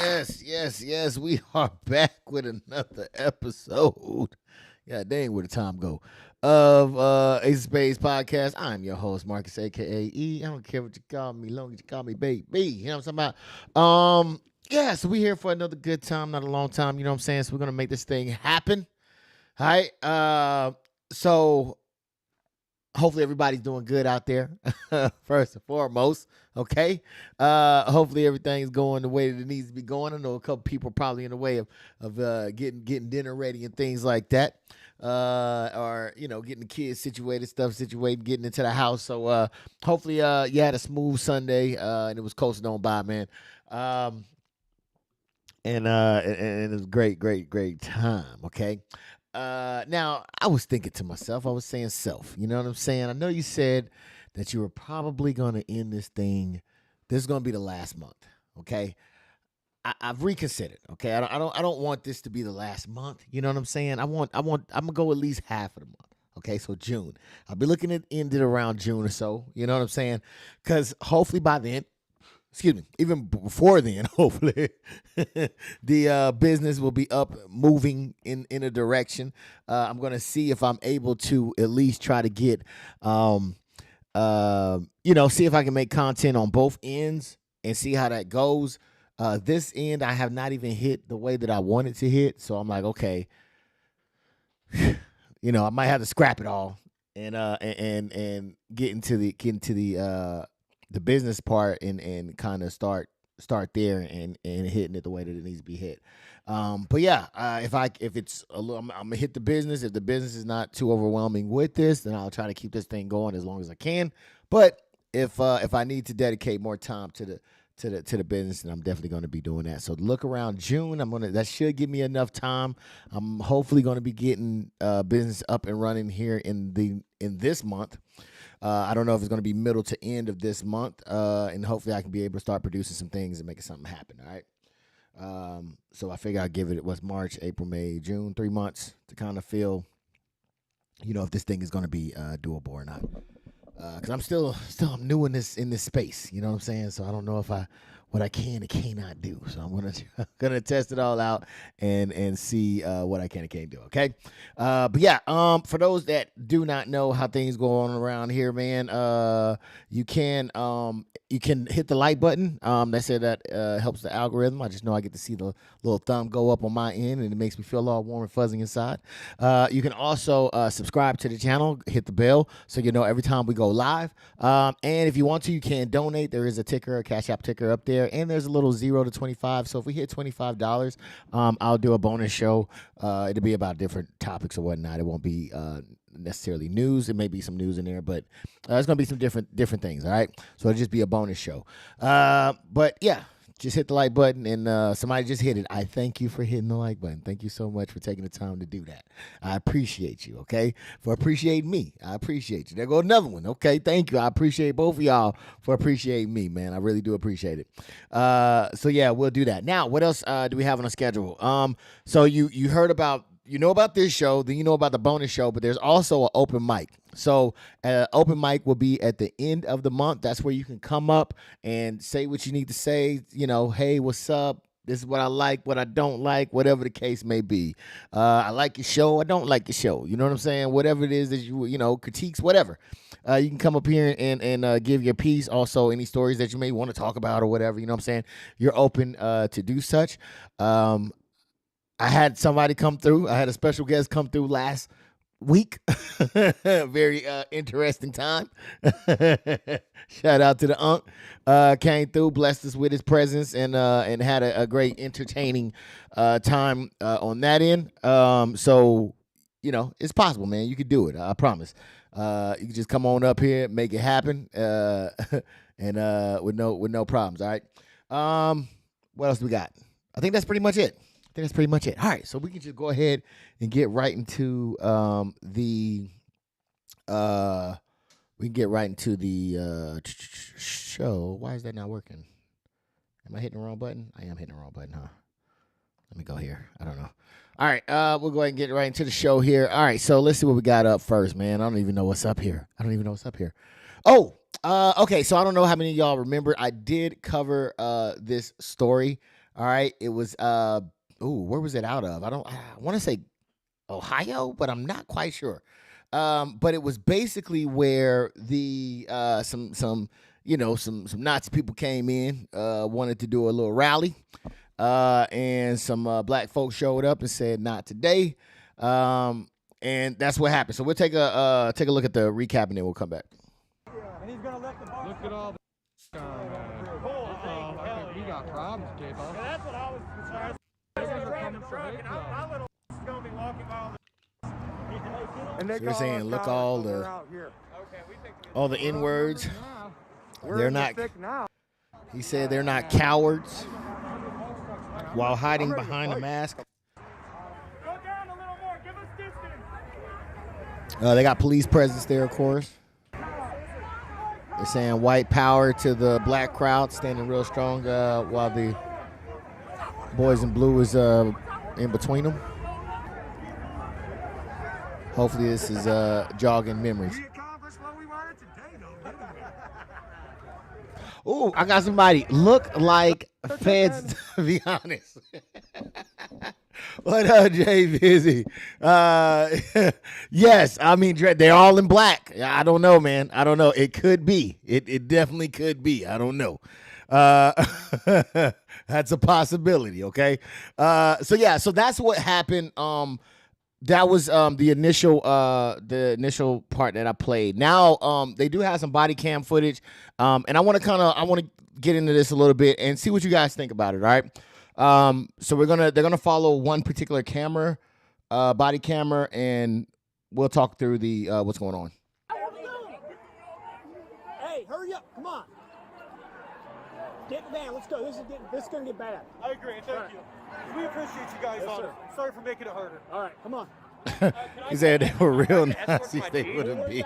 Yes. We are back with another episode. God dang, where the time go? Of Ace of Spades Podcast. I'm your host, Marcus, aka E. I don't care what you call me, long as you call me baby. You know what I'm talking about? Yeah, so we here for another good time, not a long time, you know what I'm saying? So we're gonna make this thing happen. All right. So hopefully everybody's doing good out there. First and foremost, okay. Hopefully everything's going the way that it needs to be going. I know a couple people probably in the way of getting dinner ready and things like that. Or getting the kids situated, getting into the house. So hopefully you had a smooth Sunday and it was coasting on by, man. Um, and it was great time. Okay. Now I was thinking to myself, I was saying self, you know what I'm saying? I know you said that you were probably going to end this thing. This is going to be the last month. Okay. I've reconsidered. Okay. I don't want this to be the last month. You know what I'm saying? I'm gonna go at least half of the month. Okay. So June, I'll be looking at end it around June or so. You know what I'm saying? Cause hopefully by then, excuse me, even before then, hopefully, the business will be up, moving in a direction. I'm going to see if I'm able to at least try to get, see if I can make content on both ends and see how that goes. This end, I have not even hit the way that I wanted to hit. So I'm like, okay, I might have to scrap it all and get into the business part and kind of start there and hitting it the way that it needs to be hit. But yeah, if it's a little, I'm gonna hit the business. If the business is not too overwhelming with this, then I'll try to keep this thing going as long as I can. But if I need to dedicate more time to the business, and I'm definitely going to be doing that. So look around June. That should give me enough time. I'm hopefully going to be getting business up and running here in this month. I don't know if it's going to be middle to end of this month, and hopefully I can be able to start producing some things and making something happen. All right. So I figure I'll give it what's March, April, May, June, 3 months to kind of feel, if this thing is going to be doable or not. Because I'm still new in this space, you know what I'm saying? So I don't know what I can and cannot do. So I'm gonna test it all out and see what I can and can't do. Okay, but yeah, for those that do not know how things go on around here, man, you can hit the like button. They say that helps the algorithm. I just know I get to see the little thumb go up on my end, and it makes me feel all warm and fuzzy inside. You can also subscribe to the channel, hit the bell, so you know every time we go live. And if you want to, you can donate. There is a Cash App ticker up there, and there's a little 0 to 25. So if we hit $25, I'll do a bonus show. It'll be about different topics or whatnot. It won't be necessarily news. It may be some news in there, but it's gonna be some different things. All right, so it'll just be a bonus show. But yeah. Just hit the like button, and somebody just hit it. I thank you for hitting the like button. Thank you so much for taking the time to do that. I appreciate you, okay? For appreciating me. I appreciate you. There go another one. Okay, thank you. I appreciate both of y'all for appreciating me, man. I really do appreciate it. So yeah, we'll do that. Now, what else do we have on the schedule? So you heard about, about this show, then you know about the bonus show, but there's also an open mic. So open mic will be at the end of the month. That's where you can come up and say what you need to say. Hey, what's up? This is what I like, what I don't like, whatever the case may be. I like your show. I don't like your show. You know what I'm saying? Whatever it is that critiques, whatever. You can come up here and give your piece. Also, any stories that you may want to talk about or whatever. You know what I'm saying? You're open to do such. I had somebody come through. I had a special guest come through last week. Very interesting time. Shout out to the Unc. Came through, blessed us with his presence, and had a great entertaining time on that end. So it's possible, man. You could do it. I promise. You can just come on up here, make it happen, and with no problems. All right. What else we got? I think that's pretty much it. All right, so we can just go ahead and get right into show. Why is that not working? Am I hitting the wrong button? I am hitting the wrong button, huh? Let me go here. I don't know. All right, we'll go ahead and get right into the show here. All right, so let's see what we got up first, man. I don't even know what's up here. Oh, okay, so I don't know how many of y'all remember. I did cover this story All right, it was where was it out of? I want to say Ohio, but I'm not quite sure. But it was basically where the some some Nazi people came in, wanted to do a little rally, and some black folks showed up and said not today, and that's what happened. So we'll take a look at the recap and then we'll come back. And he's gonna let the ball. Look at all the I think we got problems, J-Ball. And that's what I was concerned. So you're saying, look, all the N-words. They're not. He said they're not cowards while hiding behind a mask. Go down a little more. Give us distance. They got police presence there, of course. They're saying white power to the black crowd, standing real strong while the boys in blue is in between them. Hopefully this is jogging memories. Oh, I got somebody look like feds, to be honest. What up, Jay Busy? Yes, I mean, they're all in black. I don't know, man. I don't know. It could be. It definitely could be. I don't know. That's a possibility, okay? So that's what happened. That was the initial part that I played. Now they do have some body cam footage, and I want to get into this a little bit and see what you guys think about it. All right. So they're gonna follow one particular camera, body camera, and we'll talk through the what's going on. Hey, hurry up! Come on. Get the van. Let's go. This is gonna get bad. I agree. Thank you. We appreciate you guys. Yes, sir. Sorry for making it harder. All right, come on. He said they were real Nazis. They wouldn't be.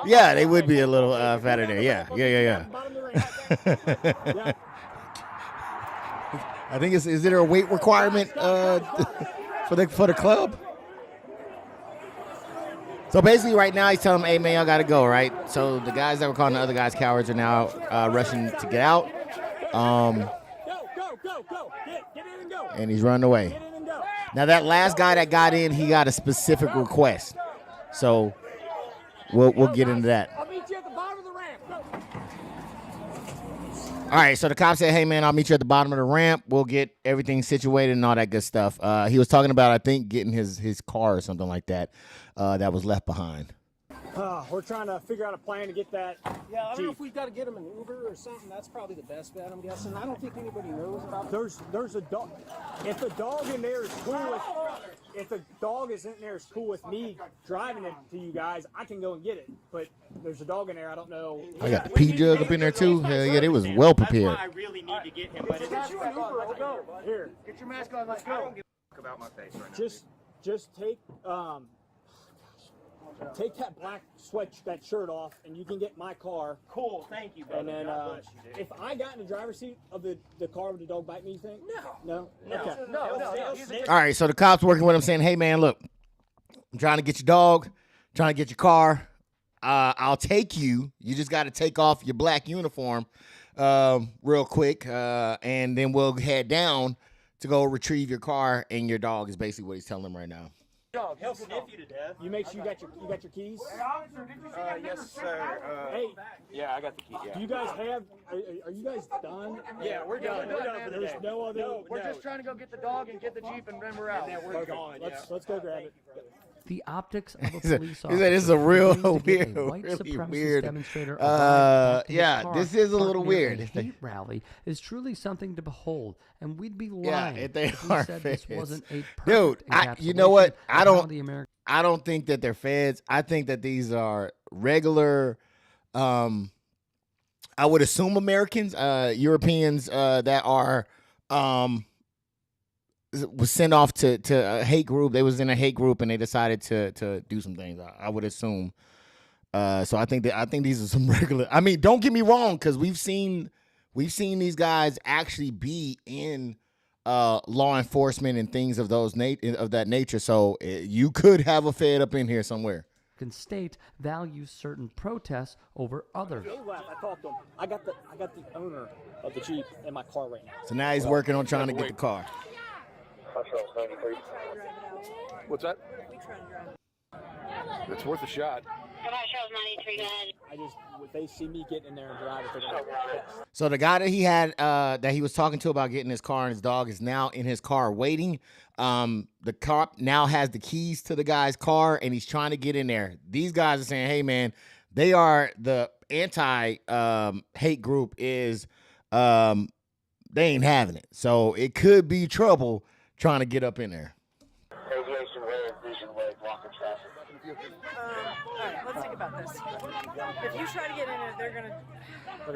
Yeah, they would be a little fatter there. Yeah. I think is there a weight requirement for the club? So basically, right now he's telling them, "Hey man, y'all gotta go." Right. So the guys that were calling the other guys cowards are now rushing to get out. Go. Get in and go. And he's running away. Get in and go. Now that last guy that got in, he got a specific request. So we'll get into that. I'll meet you at the bottom of the ramp. Go. All right, so the cop said, "Hey man, I'll meet you at the bottom of the ramp. We'll get everything situated and all that good stuff." He was talking about, I think, getting his car or something like that that was left behind. We're trying to figure out a plan to get that. Yeah, I don't know if we've got to get him an Uber or something. That's probably the best bet, I'm guessing. I don't think anybody knows about it. There's a dog. If the dog in there is cool with, if the dog is in there is cool with me driving it to you guys, I can go and get it. But there's a dog in there. I don't know. I got the pee jug up in there too. Hell yeah, they was well prepared. I really need to get him. But Get you an Uber. We'll go. Here. get your mask on. Let's go. I don't give a fuck about my face right now. Just take that black that shirt off, and you can get my car. Cool. Thank you, brother. And then God bless you, dude. if I got in the driver's seat of the car, would the dog bite me? You think? No. Okay. No. All right, so the cops working with him saying, "Hey man, look, I'm trying to get your dog, trying to get your car. I'll take you. You just got to take off your black uniform real quick, and then we'll head down to go retrieve your car and your dog," is basically what he's telling him right now. Dog, he'll sniff you to death. You make sure you got your keys. Yes, sir. Hey, Yeah, I got the key. Yeah. do you guys have? Are you guys done? Yeah, we're done. We're done for the There's day. no other. We're just trying to go get the dog and get the Jeep, and then we're out. And then we're gone. Let's go grab it. The optics of a He said police this is a officer real pretending to get weird, a white really supremacist weird. demonstrator a ride back to his Yeah, car this is a little parked near weird. A hate rally is truly something to behold, and we'd be Yeah, lying if they if we are said this feds. wasn't a Dude, perfect you know what? encapsulation of how the American I don't think that they're feds. I think that these are regular, I would assume Americans, Europeans that are was sent off to a hate group. They was in a hate group and they decided to do some things. I would assume. So I think these are some regular. I mean, don't get me wrong, because we've seen these guys actually be in law enforcement and things of that nature. So you could have a Fed up in here somewhere. Republican state values certain protests over others. They left. I talked to them. I got the owner of the Jeep in my car right now. So now he's working on trying to get the car. What's that? It's worth a shot. If they see me getting in there and drive it, they're gonna be pissed. So the guy that he had that he was talking to about getting his car and his dog is now in his car waiting. The cop now has the keys to the guy's car and he's trying to get in there. These guys are saying, "Hey man, they are the anti hate group is they ain't having it. So it could be trouble trying to get up in there." All right, let's think about this. If you try to get in it, they're gonna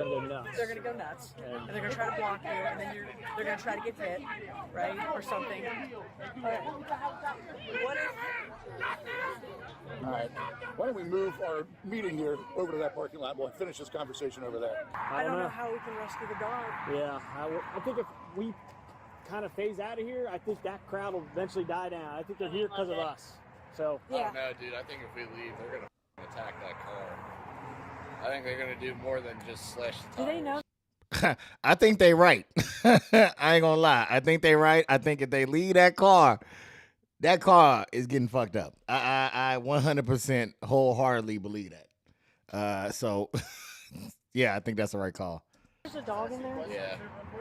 go nuts. They're gonna go nuts, and they're gonna try to block you, and then they're gonna try to get hit, right, or something. What if? All right. Why don't we move our meeting here over to that parking lot? We'll finish this conversation over there. I don't know how we can rescue the dog. Yeah, I think if we kind of phase out of here, I think that crowd will eventually die down. I think they're here because of us. So yeah. I don't know, dude. I think if we leave, they're gonna attack that car. I think they're gonna do more than just slash the tires. Do they know? I think they right. I ain't gonna lie. I think they right. I think if they leave that car is getting fucked up. I 100% wholeheartedly believe that. So yeah, I think that's the right call. There's a dog in there?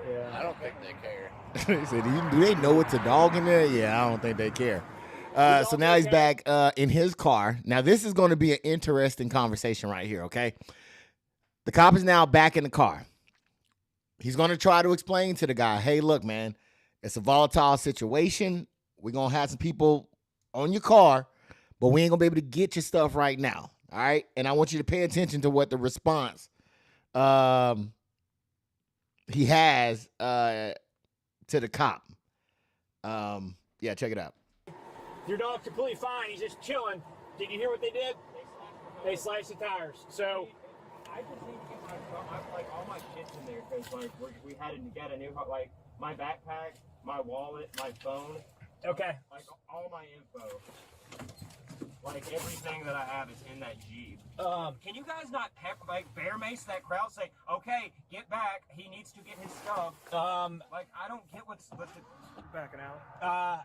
Yeah. I don't think they care. He said, do they know it's a dog in there? Yeah, I don't think they care. So now he's back in his car. Now this is going to be an interesting conversation right here, okay? The cop is now back in the car. He's going to try to explain to the guy, hey, look, man, it's a volatile situation. We're going to have some people on your car, but we ain't going to be able to get your stuff right now, all right? And I want you to pay attention to what the response he has to the cop. Yeah, check it out. your dog's completely fine. He's just chilling. Did you hear what they did? They sliced the tires. So I just need to get all my shit's in there because we had to get a new like my backpack, my wallet, my phone. Okay. Like all my info. Like everything that I have is in that Jeep. Can you guys not bear mace that crowd? Say, okay, get back. He needs to get his stuff. Like I don't get what's backing out.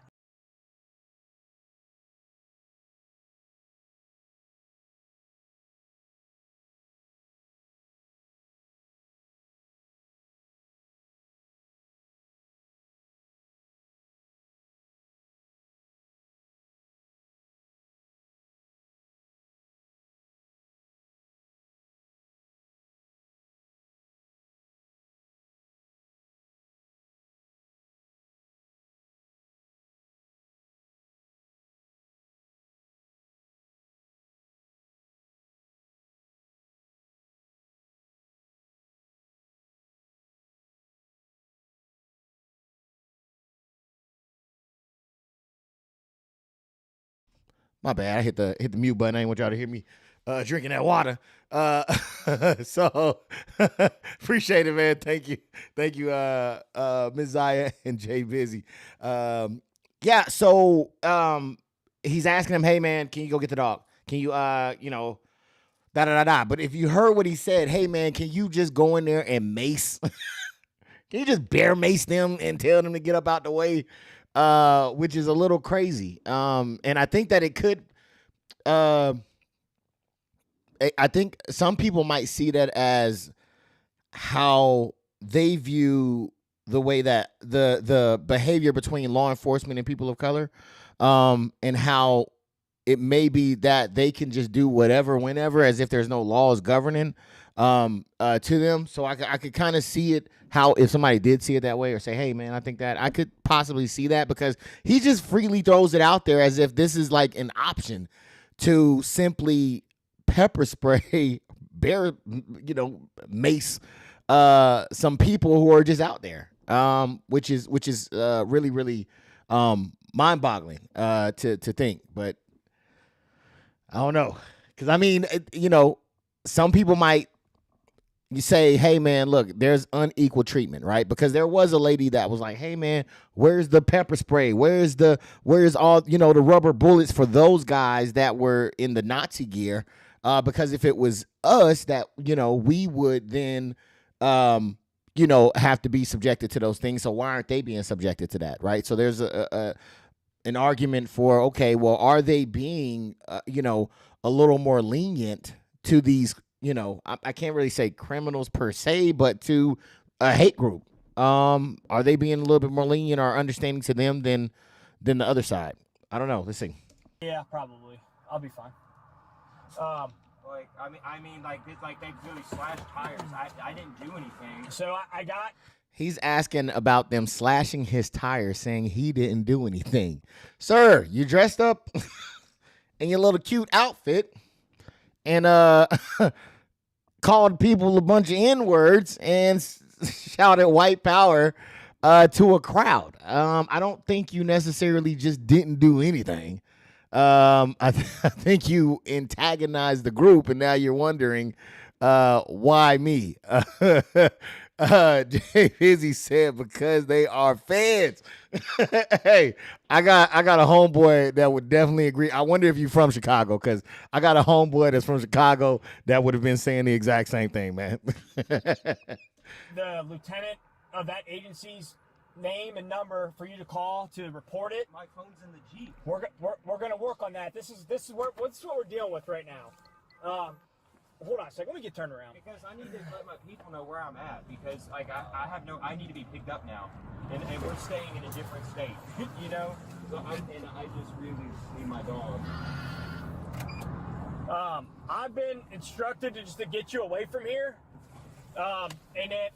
My bad. I hit the mute button. I didn't want y'all to hear me drinking that water. So appreciate it, man. Thank you, Ms. Zaya and Jay Busy. Yeah. So he's asking him, hey man, can you go get the dog? Can you da da da da. But if you heard what he said, hey man, can you just go in there and mace? Can you just bear mace them and tell them to get up out the way? Which is a little crazy. And I think that it could, I think some people might see that as how they view the way that the behavior between law enforcement and people of color, and how it may be that they can just do whatever, whenever, as if there's no laws governing, to them. So I could kind of see it, how if somebody did see it that way or say, hey man, I think that I could possibly see that, because he just freely throws it out there as if this is like an option to simply pepper spray, mace some people who are just out there, which is really, really mind-boggling to think. But I don't know, because I mean, some people might you say, hey man, look, there's unequal treatment, right? Because there was a lady that was like, hey man, where's the pepper spray? Where's all, the rubber bullets for those guys that were in the Nazi gear? Because if it was us that, we would then, have to be subjected to those things. So why aren't they being subjected to that, right? So there's an argument for, okay, well, are they being, a little more lenient to these, I can't really say criminals per se, but to a hate group? Are they being a little bit more lenient or understanding to them than the other side? I don't know. Let's see. Yeah, probably. I'll be fine. They really slashed tires. I didn't do anything. So I got. He's asking about them slashing his tires, saying he didn't do anything. Sir, you dressed up in your little cute outfit and called people a bunch of N-words and shouted white power to a crowd. I don't think you necessarily just didn't do anything. I think you antagonized the group, and now you're wondering why me. Jay Busy said because they are fans. Hey, I got a homeboy that would definitely agree. I wonder if you're from Chicago, because I got a homeboy that's from Chicago that would have been saying the exact same thing, man. The lieutenant of that agency's name and number for you to call to report it. My phone's in the Jeep. We're gonna work on that. This is what we're dealing with right now. Hold on a second. Let me get turned around. Because I need to let my people know where I'm at. Because I need to be picked up now, and we're staying in a different state. So I just really need my dog. I've been instructed to get you away from here. And then.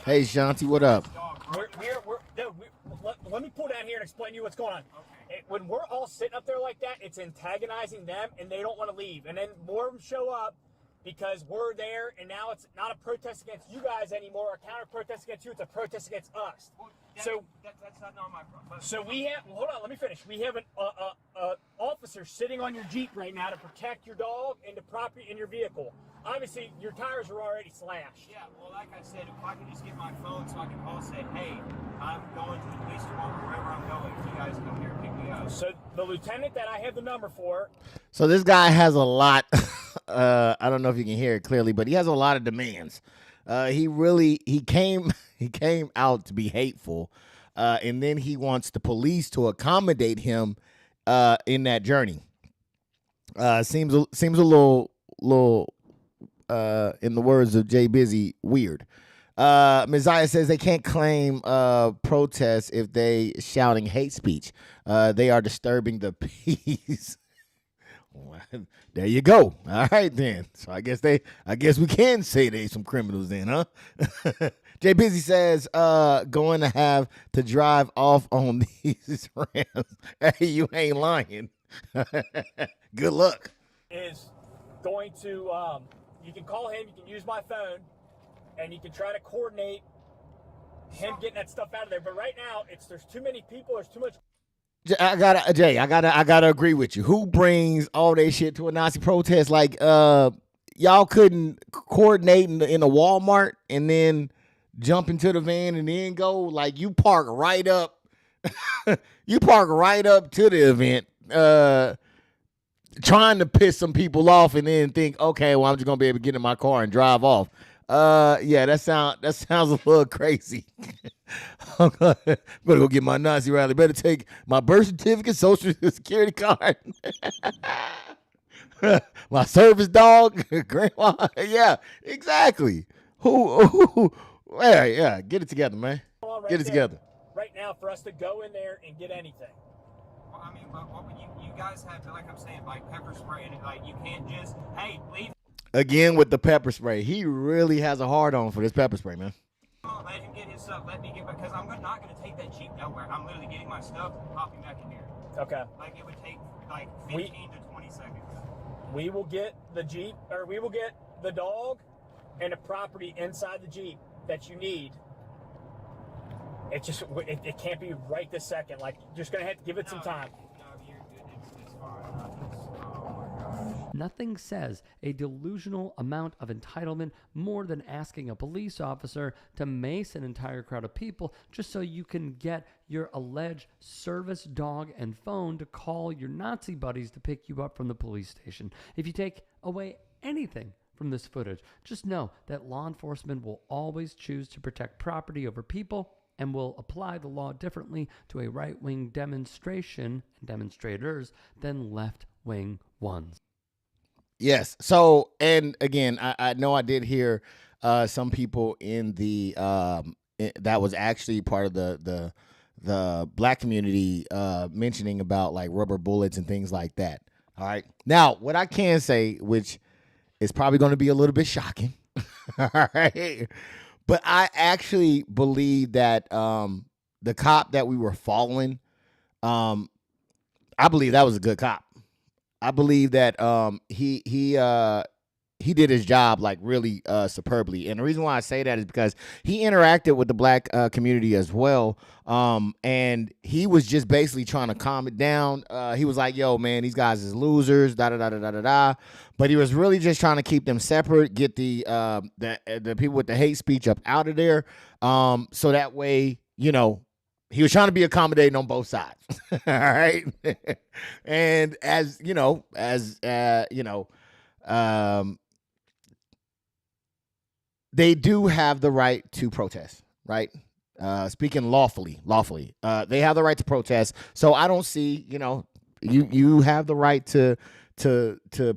Hey, Shanti, what up? Let me pull down here and explain to you what's going on. Okay. When we're all sitting up there like that, it's antagonizing them, and they don't want to leave. And then more of them show up because we're there, and now it's not a protest against you guys anymore, a counter protest against you. It's a protest against us. Well, that's not my problem. So we have. Hold on, let me finish. We have an officer sitting on your Jeep right now to protect your dog and the property in your vehicle. Obviously, your tires are already slashed. Yeah, well, like I said, if I can just get my phone so I can call and say, hey, I'm going to the police department wherever I'm going. If you guys come here and pick me up. So the lieutenant that I have the number for. So this guy has a lot. I don't know if you can hear it clearly, but he has a lot of demands. He came out to be hateful, and then he wants the police to accommodate him in that journey. Seems a little. In the words of Jay Busy, weird. Messiah says they can't claim protests if they shouting hate speech. They are disturbing the peace. There you go. All right then. So I guess we can say they some criminals then, huh? Jay Busy says going to have to drive off on these Rams. Hey, you ain't lying. Good luck. Is going to you can call him, you can use my phone, and you can try to coordinate him getting that stuff out of there. But right now, there's too many people, there's too much. I gotta agree with you. Who brings all that shit to a Nazi protest? Like, y'all couldn't coordinate in a Walmart and then jump into the van and then go. Like, you park right up to the event, trying to piss some people off and then think, okay, well, I'm just gonna be able to get in my car and drive off. Yeah, that sounds a little crazy. I'm gonna go get my Nazi rally. Better take my birth certificate, social security card, my service dog, grandma. Yeah, exactly. Yeah, get it together, man. Get it together. Right now, for us to go in there and get anything. Well, I mean, what would you guys have to, like I'm saying, like pepper spray, and like you can't just, hey, leave. Again with the pepper spray. He really has a hard on for this pepper spray, man. Let him get his stuff. Let me get, because I'm not going to take that Jeep nowhere. I'm literally getting my stuff and popping back in here. Okay. Like it would take like 15 to 20 seconds. We will get the Jeep, or we will get the dog and the property inside the Jeep that you need. It just, it can't be right this second. Like, you're just going to have to give it some time. No, you're good. It's fine. Oh my gosh. Nothing says a delusional amount of entitlement more than asking a police officer to mace an entire crowd of people just so you can get your alleged service dog and phone to call your Nazi buddies to pick you up from the police station. If you take away anything from this footage, just know that law enforcement will always choose to protect property over people and will apply the law differently to a right-wing demonstration and demonstrators than left-wing ones. Yes. So, and again, I know I did hear some people in the that was actually part of the black community mentioning about like rubber bullets and things like that. All right. Now, what I can say, which is probably going to be a little bit shocking, all right, but I actually believe that the cop that we were following, I believe that was a good cop. I believe that he did his job like really superbly, and the reason why I say that is because he interacted with the black community as well, and he was just basically trying to calm it down. He was like, "Yo, man, these guys is losers, da da da da da da da," but he was really just trying to keep them separate, get the people with the hate speech up out of there, so that way, you know. He was trying to be accommodating on both sides. All right. And as you know, they do have the right to protest, right? Speaking lawfully, they have the right to protest. So I don't see, you have the right to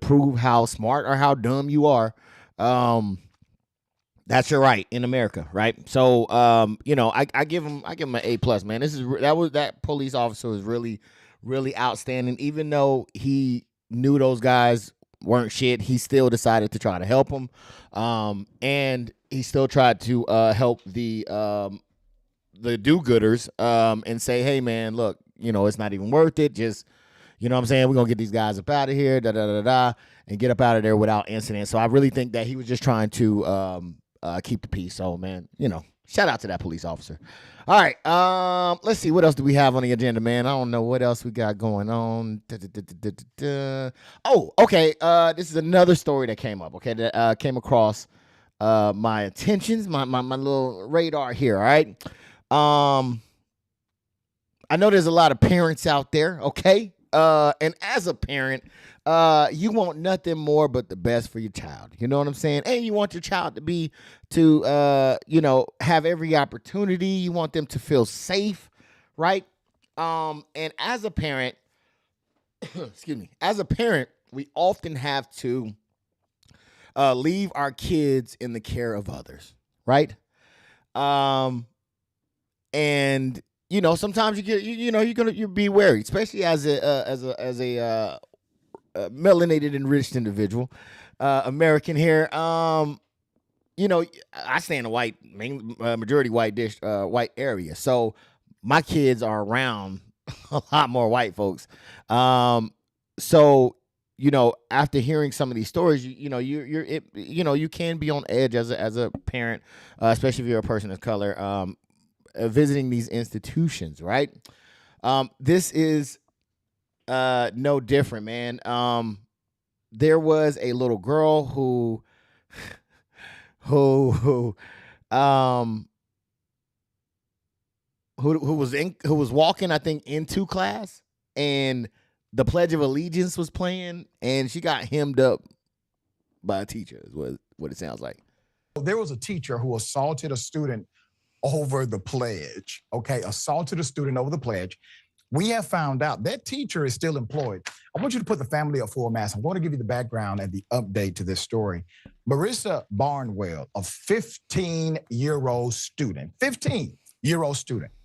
prove how smart or how dumb you are. That's your right in America, right? So, I give him an A+, man. That police officer was really, really outstanding. Even though he knew those guys weren't shit, he still decided to try to help them, and he still tried to help the do-gooders, and say, hey, man, look, it's not even worth it. Just, you know what I'm saying? We're gonna get these guys up out of here, and get up out of there without incident. So I really think that he was just trying to keep the peace. So, man, shout out to that police officer. All right, let's see. What else do we have on the agenda, man? I don't know what else we got going on. Oh, okay. This is another story that came up, okay, that came across my attentions, my little radar here, all right? I know there's a lot of parents out there, okay? And as a parent, you want nothing more but the best for your child. You know what I'm saying? And you want your child to have every opportunity. You want them to feel safe, right? And as a parent, we often have to leave our kids in the care of others, right? And sometimes you'll be wary, especially as a melanated, enriched individual, American here. I stay in a majority white area, so my kids are around a lot more white folks. So after hearing some of these stories, you can be on edge as a parent, especially if you're a person of color. Visiting these institutions, right? This is no different, man. There was a little girl who was walking, I think, into class, and the Pledge of Allegiance was playing, and she got hemmed up by a teacher, is what it sounds like. There was a teacher who assaulted a student over the pledge, okay? Assaulted a student over the pledge. We have found out that teacher is still employed. I want you to put the family up for a mass. I'm going to give you the background and the update to this story. Marissa Barnwell, a 15-year-old student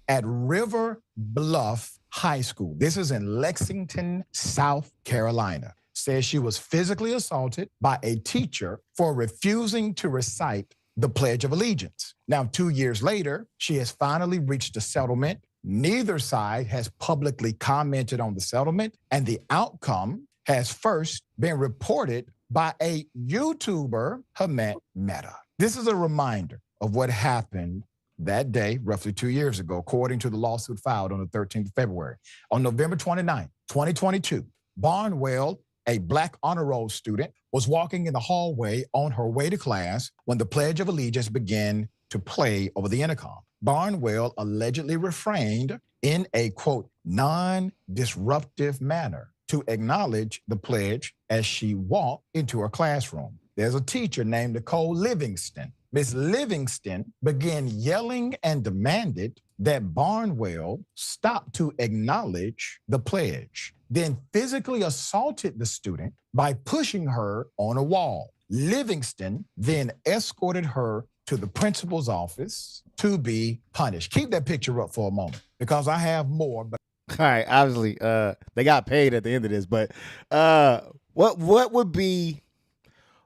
at River Bluff High School. This is in Lexington, South Carolina. Says she was physically assaulted by a teacher for refusing to recite the Pledge of Allegiance. Now, 2 years later, she has finally reached a settlement. Neither side has publicly commented on the settlement, and the outcome has first been reported by a YouTuber, Hamet Mehta. This is a reminder of what happened that day, roughly 2 years ago, according to the lawsuit filed on the 13th of February. On November 29, 2022, Barnwell a Black honor roll student, was walking in the hallway on her way to class when the Pledge of Allegiance began to play over the intercom. Barnwell allegedly refrained in a, quote, non-disruptive manner to acknowledge the pledge as she walked into her classroom. There's a teacher named Nicole Livingston. Miss Livingston began yelling and demanded that Barnwell stop to acknowledge the pledge, then physically assaulted the student by pushing her on a wall. Livingston then escorted her to the principal's office to be punished. Keep that picture up for a moment because I have more. But all right, obviously, they got paid at the end of this, but what would be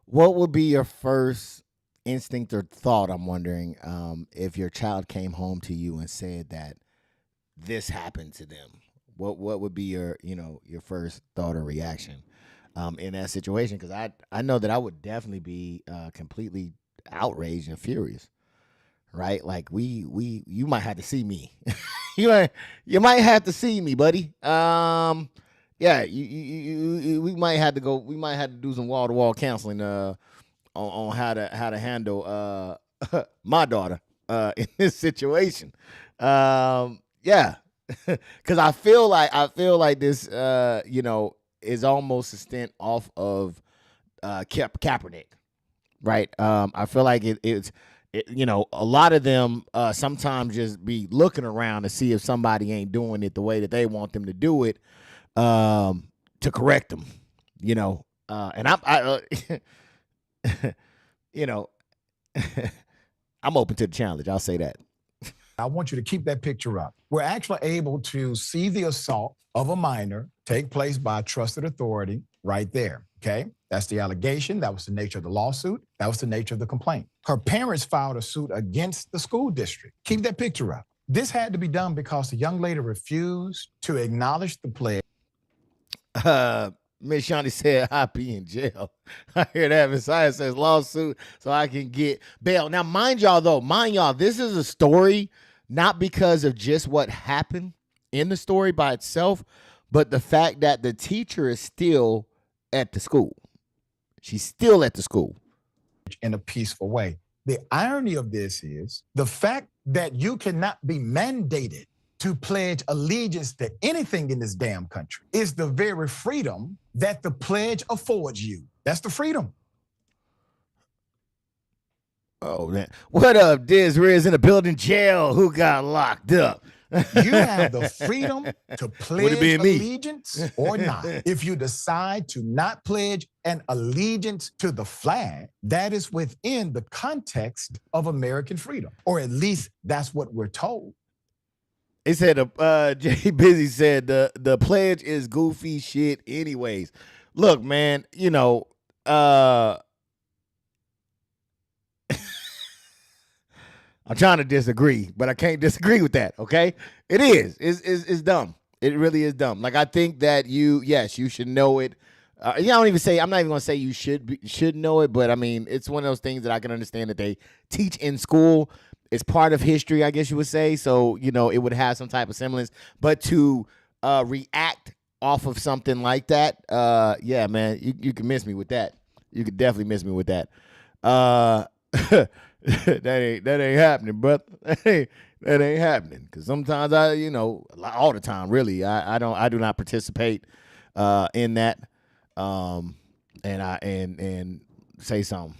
your first instinct or thought? I'm wondering if your child came home to you and said that this happened to them. What would be your first thought or reaction in that situation? Because I know that I would definitely be completely outraged and furious. Right, like you might have to see me. you might have to see me, buddy. Yeah, we might have to go. We might have to do some wall to wall counseling on how to handle my daughter in this situation. Yeah, because I feel like this is almost a stint off of Kaepernick, right? I feel like it's. A lot of them sometimes just be looking around to see if somebody ain't doing it the way that they want them to do it to correct them, and I'm open to the challenge. I'll say that. I want you to keep that picture up. We're actually able to see the assault of a minor take place by a trusted authority right there, okay? That's the allegation. That was the nature of the lawsuit. That was the nature of the complaint. Her parents filed a suit against the school district. Keep that picture up. This had to be done because the young lady refused to acknowledge the pledge. Miss Shawnee said, I'll be in jail. I hear that. Messiah says lawsuit so I can get bail. Now, mind y'all, this is a story not because of just what happened in the story by itself, but the fact that the teacher is still at the school. She's still at the school. In a peaceful way. The irony of this is the fact that you cannot be mandated to pledge allegiance to anything in this damn country is the very freedom that the pledge affords you. That's the freedom. Oh, man. What up, Diz Riz in the building? Jail. Who got locked up? You have the freedom to pledge allegiance or not. If you decide to not pledge an allegiance to the flag, that is within the context of American freedom, or at least that's what we're told. He said, Jay Busy said the pledge is goofy shit anyways. Look, man, I'm trying to disagree, but I can't disagree with that, okay? It is. It's dumb. It really is dumb. Like, I think that you should know it. I'm not even going to say you should know it, but I mean, it's one of those things that I can understand that they teach in school. It's part of history, I guess you would say. So, it would have some type of semblance. But to react off of something like that, yeah, man, you can miss me with that. You could definitely miss me with that. that ain't happening, brother. That ain't happening. Because sometimes all the time, really, I do not participate in that. And say something.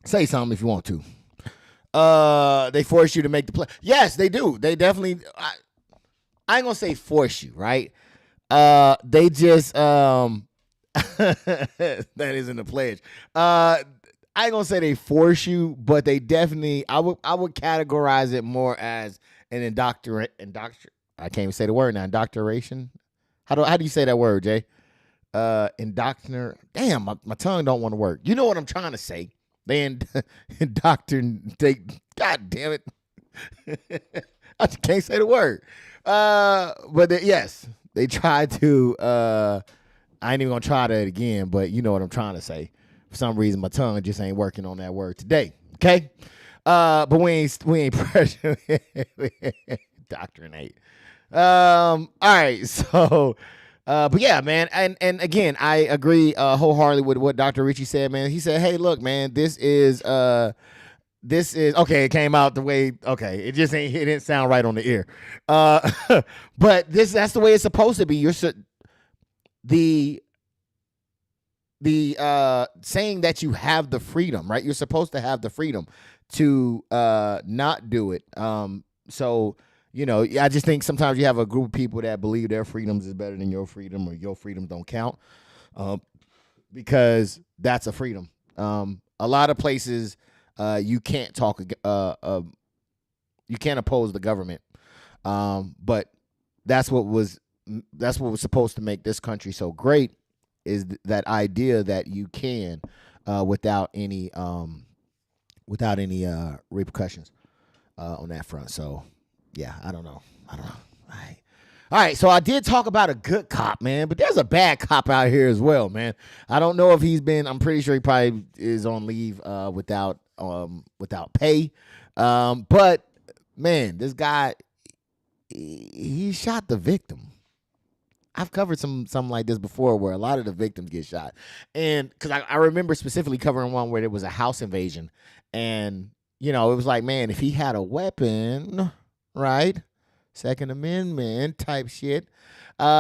Say something if you want to. They force you to make the play. Yes, they do. They definitely. I ain't gonna say force you, right? They just that isn't a pledge. I ain't gonna say they force you, but they definitely. I would categorize it more as an indoctrinate. I can't even say the word now. Indoctrination. How do you say that word, Jay? Indoctrinate. Damn, my tongue don't want to work. You know what I'm trying to say. They indoctrinate. God damn it. I just can't say the word. But yes, they try to. I ain't even gonna try that again. But you know what I'm trying to say. For some reason, my tongue just ain't working on that word today. Okay, but we ain't pressure. Indoctrinate. All right, so But yeah, man, and again, I agree wholeheartedly with what Dr. Ritchie said, man. He said, "Hey, look, man, this is okay. It came out the way okay. It just ain't. It didn't sound right on the ear. But that's the way it's supposed to be. The saying that you have the freedom, right? You're supposed to have the freedom to not do it. So." I just think sometimes you have a group of people that believe their freedoms is better than your freedom, or your freedoms don't count, because that's a freedom. A lot of places you can't talk, you can't oppose the government, but that's what was supposed to make this country so great, is that idea that you can without any repercussions on that front. So. Yeah, I don't know. All right, so I did talk about a good cop, man, but there's a bad cop out here as well, man. I don't know if I'm pretty sure he probably is on leave without pay. But man, this guy, he shot the victim. I've covered something like this before, where a lot of the victims get shot. And because I remember specifically covering one where there was a house invasion, and it was like, man, if he had a weapon, right? Second Amendment type shit.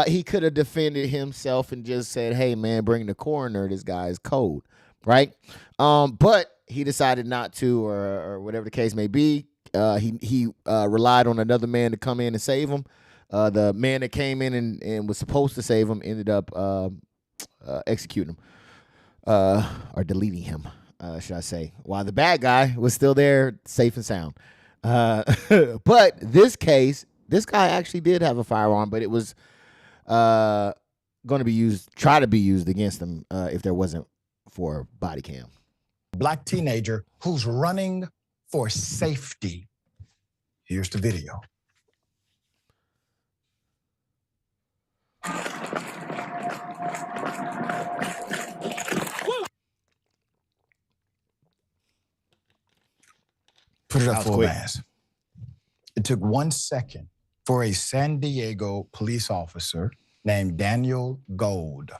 He could have defended himself and just said, hey, man, bring the coroner. This guy is cold, right? But he decided not to, or whatever the case may be. He relied on another man to come in and save him. The man that came in and was supposed to save him ended up executing him, or deleting him, should I say, while the bad guy was still there, safe and sound. But this case, this guy actually did have a firearm, but it was going to try to be used against him if there wasn't for body cam. Black teenager who's running for safety. Here's the video. Put it up full blast. It took 1 second for a San Diego police officer named Daniel Gold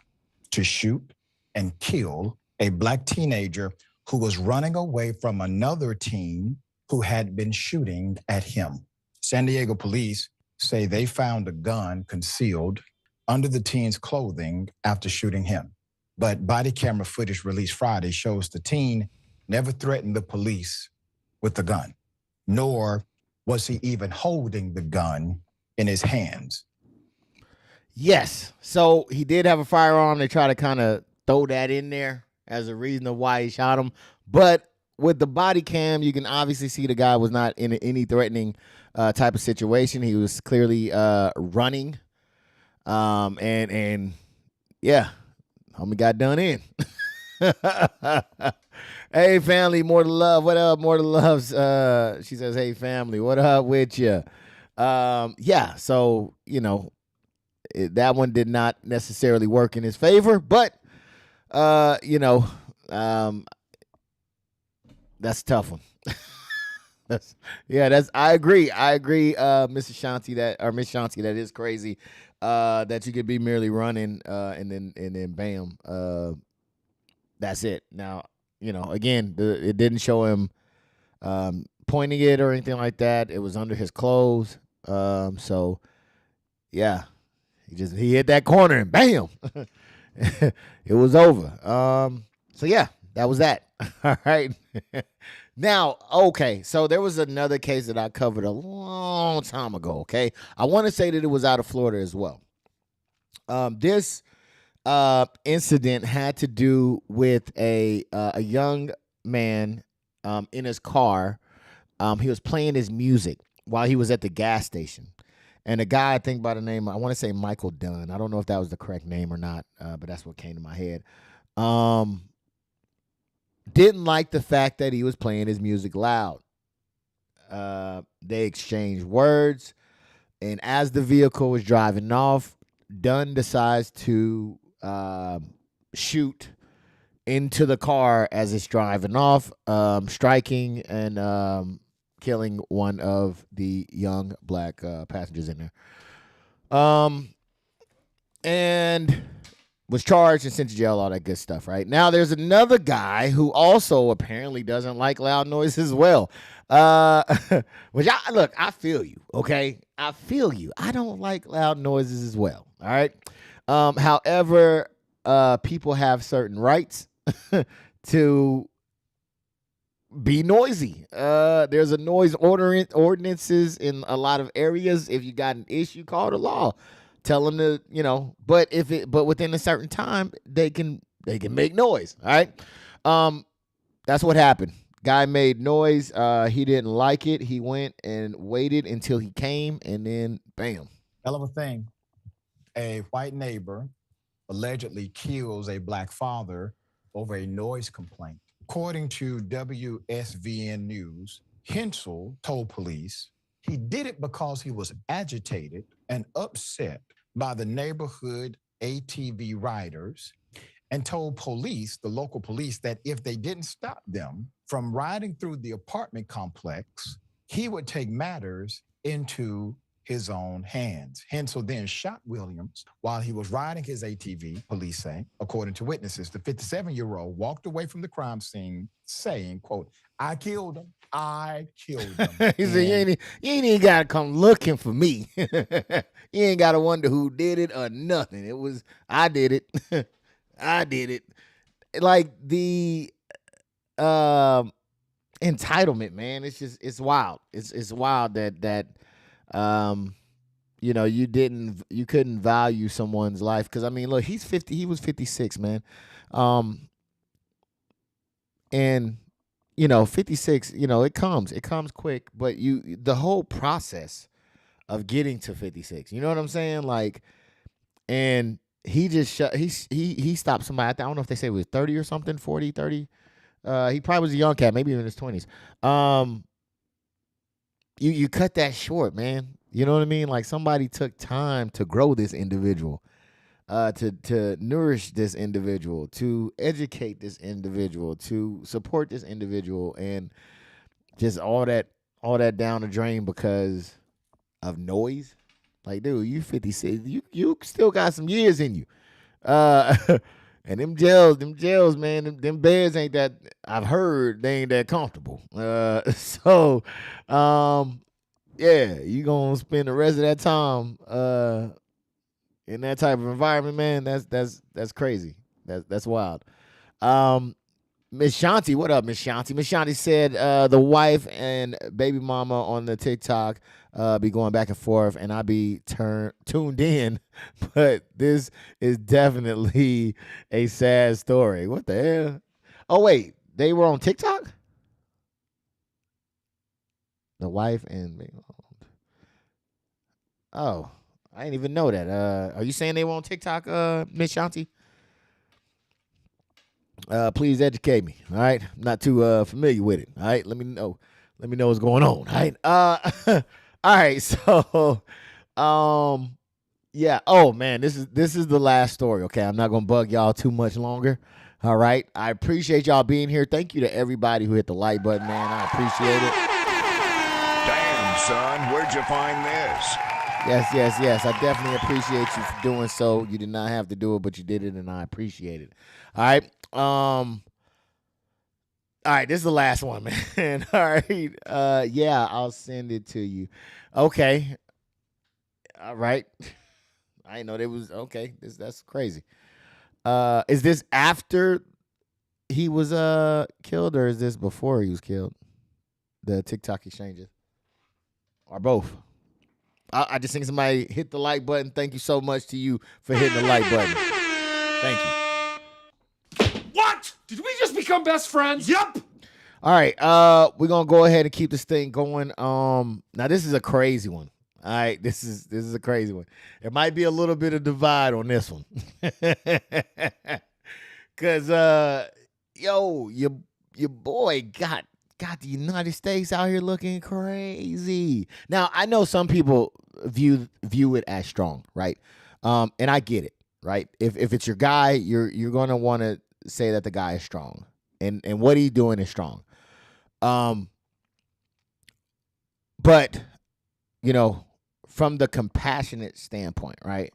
to shoot and kill a black teenager who was running away from another teen who had been shooting at him. San Diego police say they found a gun concealed under the teen's clothing after shooting him. But body camera footage released Friday shows the teen never threatened the police with the gun, nor was he even holding the gun in his hands. Yes. So he did have a firearm. They try to kind of throw that in there as a reason of why he shot him. But with the body cam, you can obviously see the guy was not in any threatening type of situation. He was clearly running. And yeah, homie got done in. Hey, family, more to love. What up, more to loves? She says, hey, family, what up with you? Yeah, so, that one did not necessarily work in his favor, but, that's a tough one. I agree, Mrs. Shanti, Miss Shanti, that is crazy, that you could be merely running, and then bam, that's it. Now, again, it didn't show him pointing it or anything like that. It was under his clothes. So, yeah, he hit that corner and bam, it was over. So, yeah, that was that. All right. Now, okay, so there was another case that I covered a long time ago, okay? I want to say that it was out of Florida as well. This incident had to do with a young man in his car. He was playing his music while he was at the gas station. And a guy, I think by the name, I want to say Michael Dunn. I don't know if that was the correct name or not, but that's what came to my head. Didn't like the fact that he was playing his music loud. They exchanged words. And as the vehicle was driving off, Dunn decides to shoot into the car as it's driving off, striking and killing one of the young black passengers in there. And and was charged and sent to jail, all that good stuff, right? Now, there's another guy who also apparently doesn't like loud noises as well. Which, I feel you, okay? I feel you. I don't like loud noises as well, all right? However, people have certain rights to be noisy. There's a noise ordinances in a lot of areas. If you got an issue, call the law. Tell them to, but within a certain time, they can make noise. All right. That's what happened. Guy made noise. He didn't like it. He went and waited until he came, and then bam. Hell of a thing. A white neighbor allegedly kills a black father over a noise complaint. According to WSVN News, Hensel told police he did it because he was agitated and upset by the neighborhood ATV riders, and told police, the local police, that if they didn't stop them from riding through the apartment complex, he would take matters into his own hands. Hensel then shot Williams while he was riding his ATV, police say. According to witnesses, the 57-year-old walked away from the crime scene saying, quote, "I killed him. I killed him." He said, you ain't even got to come looking for me. You ain't got to wonder who did it or nothing. I did it. I did it. Like the entitlement, man. It's wild. It's wild that you couldn't value someone's life. Because I mean, look, he's 50. He was 56, man. And 56. It comes quick. But the whole process of getting to 56. You know what I'm saying? Like, and he just he stopped somebody. I don't know if they say it was 30 or something, 40, 30. He probably was a young cat, maybe in his 20s. You cut that short, man. You know what I mean? Like, somebody took time to grow this individual, to nourish this individual, to educate this individual, to support this individual, and just all that down the drain because of noise. Like, dude, you 56, you still got some years in you. And them jails, man, them beds ain't that, I've heard they ain't that comfortable. Yeah, you gonna spend the rest of that time in that type of environment, man. That's crazy. That's wild. Miss Shanti, what up, Miss Shanti? Miss Shanti said the wife and baby mama on the TikTok be going back and forth, and I be tuned in, but this is definitely a sad story. What the hell? Oh, wait, they were on TikTok? The wife and baby mama. Oh, I didn't even know that. Are you saying they were on TikTok, Miss Shanti? Please educate me. All right, I'm not too familiar with it. All right, let me know what's going on. All right. All right. So, yeah. Oh man, this is the last story. Okay, I'm not gonna bug y'all too much longer. All right. I appreciate y'all being here. Thank you to everybody who hit the like button, man. I appreciate it. Damn, son, where'd you find this? Yes. I definitely appreciate you for doing so. You did not have to do it, but you did it, and I appreciate it. All right. All right, this is the last one, man. All right. Yeah, I'll send it to you. Okay. All right. I didn't know there was okay. That's crazy. Is this after he was killed, or is this before he was killed? The TikTok exchanges. Or both? I just think somebody hit the like button. Thank you so much to you for hitting the like button. Thank you. What? Did we just become best friends? Yep. All right. We're gonna go ahead and keep this thing going. Now this is a crazy one. All right, this is a crazy one. There might be a little bit of divide on this one. Cause your boy got the United States out here looking crazy. Now, I know some people view it as strong, right? And I get it, right? If it's your guy, you're gonna want to say that the guy is strong, and what he's doing is strong. But from the compassionate standpoint, right?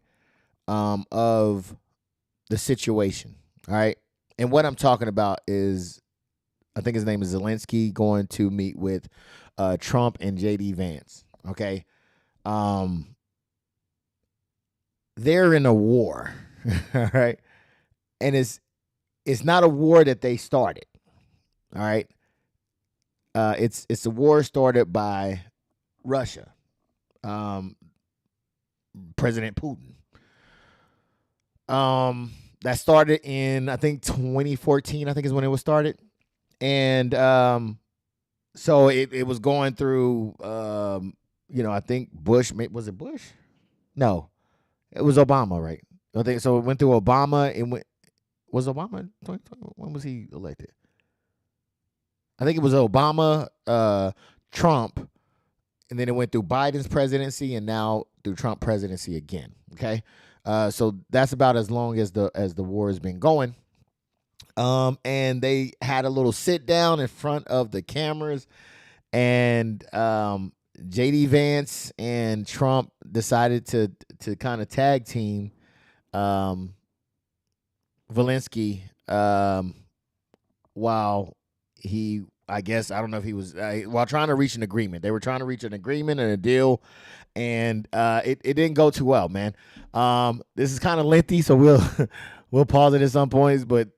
of the situation. All right. And what I'm talking about is, I think his name is Zelensky, going to meet with Trump and JD Vance. Okay. They're in a war. All right. And it's not a war that they started. All right. It's a war started by Russia. President Putin. That started in, I think, 2014, I think is when it was started. And so it was going through, I think Bush, was it Bush? No, it was Obama, right? I think so. It went through Obama. Was Obama in 2020? When was he elected? I think it was Obama, Trump, and then it went through Biden's presidency, and now through Trump presidency again. Okay, so that's about as long as the war has been going. And they had a little sit down in front of the cameras, and JD Vance and Trump decided to kind of tag team Zelensky while he, I guess, I don't know if he was, while trying to reach an agreement. They were trying to reach an agreement and a deal, and it didn't go too well, man. This is kind of lengthy, so we'll pause it at some points, but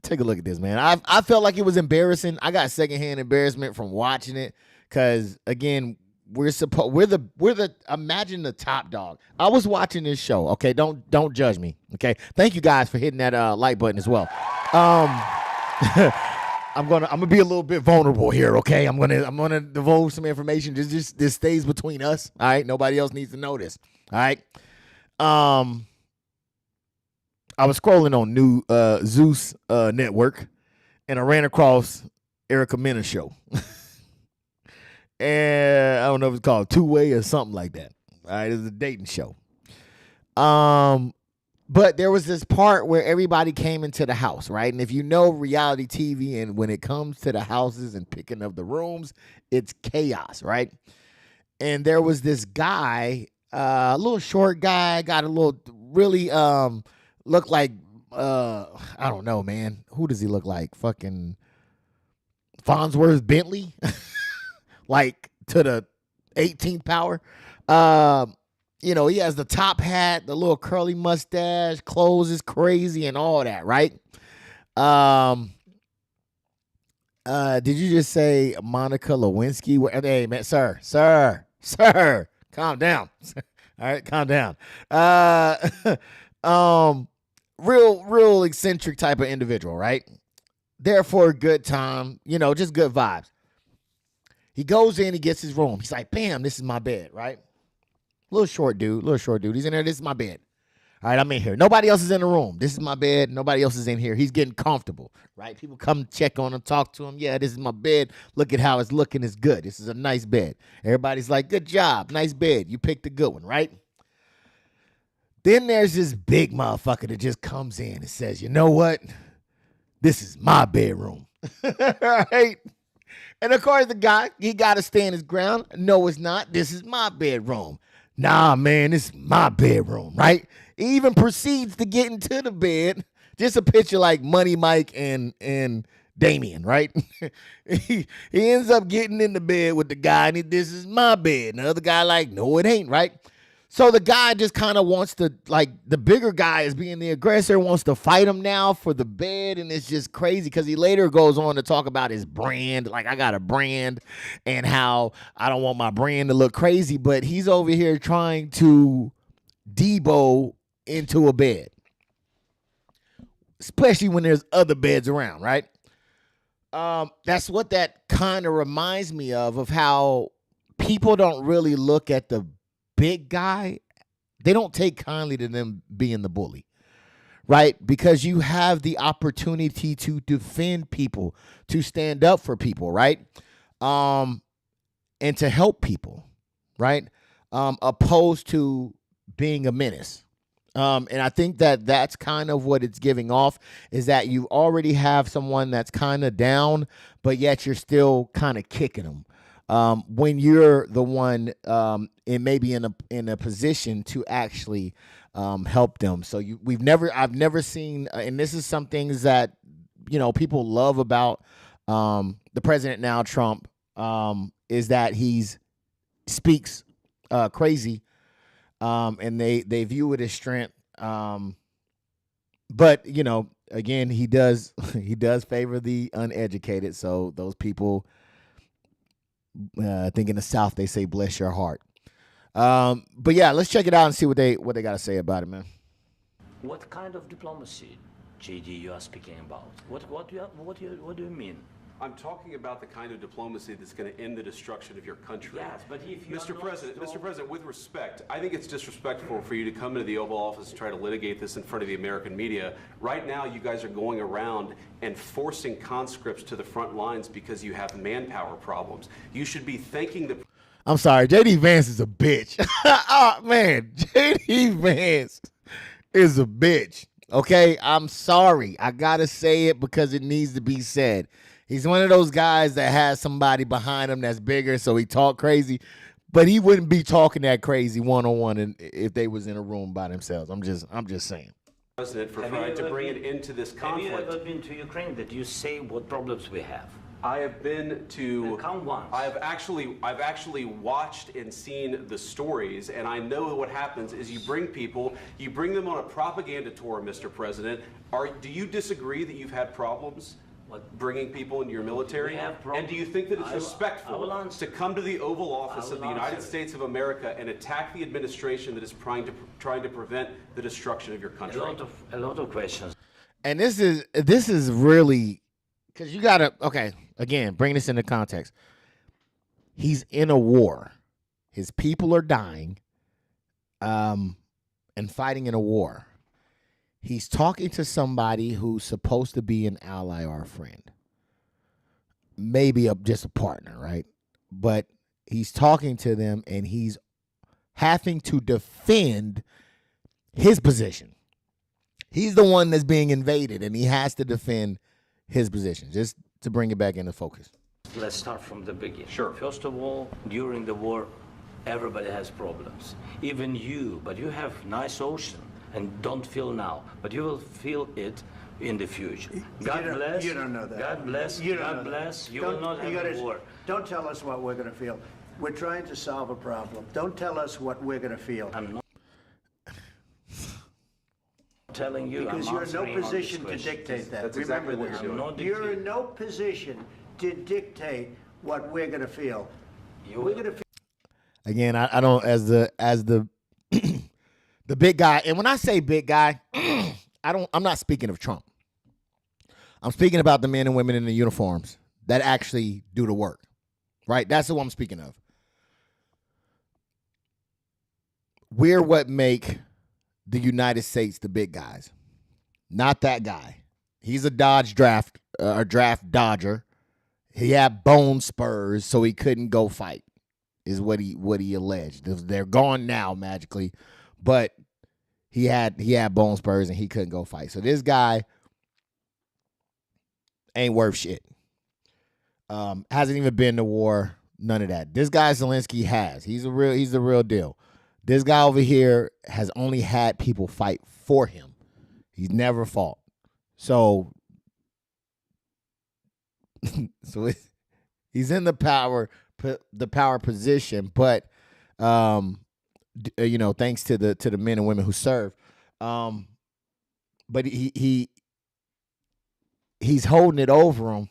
take a look at this, man. I felt like it was embarrassing. I got secondhand embarrassment from watching it because, again, we're the imagine the top dog. I was watching this show. Okay, don't judge me. Okay, thank you guys for hitting that like button as well. I'm gonna be a little bit vulnerable here. Okay, I'm gonna divulge some information. This stays between us. All right, nobody else needs to know this. All right. I was scrolling on new Zeus network, and I ran across Erica Mena's show. And I don't know if it's called Two Way or something like that. All right, it's a dating show. But there was this part where everybody came into the house, right? And if you know reality TV, and when it comes to the houses and picking of the rooms, it's chaos, right? And there was this guy, a little short guy, got a little really looked like I don't know, man. Who does he look like? Fucking Farnsworth Bentley. Like to the 18th power. He has the top hat, the little curly mustache, clothes is crazy and all that, right? Did you just say Monica Lewinsky? Hey, man, sir, calm down. All right, calm down. Real eccentric type of individual, right? There for a good time, just good vibes. He goes in, he gets his room. He's like, bam, this is my bed, right? Little short dude. He's in there. This is my bed. All right, I'm in here. Nobody else is in the room. This is my bed. Nobody else is in here. He's getting comfortable, right? People come check on him, talk to him. Yeah, this is my bed. Look at how it's looking. It's good. This is a nice bed. Everybody's like, good job. Nice bed. You picked a good one, right? Then there's this big motherfucker that just comes in and says, you know what? This is my bedroom. Right? And of course, the guy, he got to stand his ground. No, it's not. This is my bedroom. Nah, man, this is my bedroom, right? He even proceeds to get into the bed. Just a picture like Money Mike and Damien, right? he ends up getting in the bed with the guy, and this is my bed. And the other guy like, no, it ain't, right? So the guy just kind of wants to, like, the bigger guy is being the aggressor, wants to fight him now for the bed, and it's just crazy because he later goes on to talk about his brand, like, I got a brand, and how I don't want my brand to look crazy, but he's over here trying to Debo into a bed, especially when there's other beds around, right? That's what that kind of reminds me of how people don't really look at the big guy. They don't take kindly to them being the bully, right? Because you have the opportunity to defend people, to stand up for people, right? And to help people, right? Opposed to being a menace. And I think that that's kind of what it's giving off, is that you already have someone that's kind of down, but yet you're still kind of kicking them. when you're the one and maybe in a position to actually help them. So I've never seen, and this is some things that people love about the president now, Trump, is that he's speaks crazy, and they view it as strength. But again, he does favor the uneducated. So those people, I think in the South they say "bless your heart." But yeah, let's check it out and see what they got to say about it, man. What kind of diplomacy, JD, you are speaking about? What do you mean? I'm talking about the kind of diplomacy that's going to end the destruction of your country. Yes, but if you Mr. President, with respect, I think it's disrespectful for you to come into the Oval Office and try to litigate this in front of the American media. Right now, you guys are going around and forcing conscripts to the front lines because you have manpower problems. You should be thanking the... I'm sorry, JD Vance is a bitch. Oh, man, JD Vance is a bitch. Okay, I'm sorry. I got to say it because it needs to be said. He's one of those guys that has somebody behind him that's bigger, so he talk crazy, but he wouldn't be talking that crazy one-on-one if they was in a room by themselves. I'm just saying. President for trying to bring an end to this conflict. Have you ever been to Ukraine that you say what problems we have? I have been to. Come once. I've actually watched and seen the stories, and I know what happens is you bring them on a propaganda tour, Mr. President. Do you disagree that you've had problems? Bringing people into your military? And do you think that it's respectful to come to the Oval Office of the United States of America and attack the administration that is trying to prevent the destruction of your country? A lot of questions. And this is really, because you gotta, okay, again, bring this into context. He's in a war. His people are dying, and fighting in a war. He's talking to somebody who's supposed to be an ally or a friend. Maybe just a partner, right? But he's talking to them and he's having to defend his position. He's the one that's being invaded and he has to defend his position, just to bring it back into focus. Let's start from the beginning. Sure. First of all, during the war, everybody has problems. Even you, but you have nice ocean. And don't feel now, but you will feel it in the future. God bless. You don't know that. God bless. God bless. You will not have a war. Don't tell us what we're going to feel. We're trying to solve a problem. Don't tell us what we're going to feel. I'm not telling you. Because you're in no position to dictate that. That's exactly what you're doing. You're in no position to dictate what we're going to feel. We're going to feel. Again, I don't, as the the big guy, and when I say big guy, I'm not speaking of Trump. I'm speaking about the men and women in the uniforms that actually do the work, right? That's who I'm speaking of. We're what make the United States the big guys, not that guy. He's a draft dodger. He had bone spurs, so he couldn't go fight, is what he alleged. They're gone now magically. But he had bone spurs and he couldn't go fight. So this guy ain't worth shit. Hasn't even been to war. None of that. This guy Zelensky has. He's the real deal. This guy over here has only had people fight for him. He's never fought. So he's in the power position, but thanks to the men and women who serve. But he's holding it over him.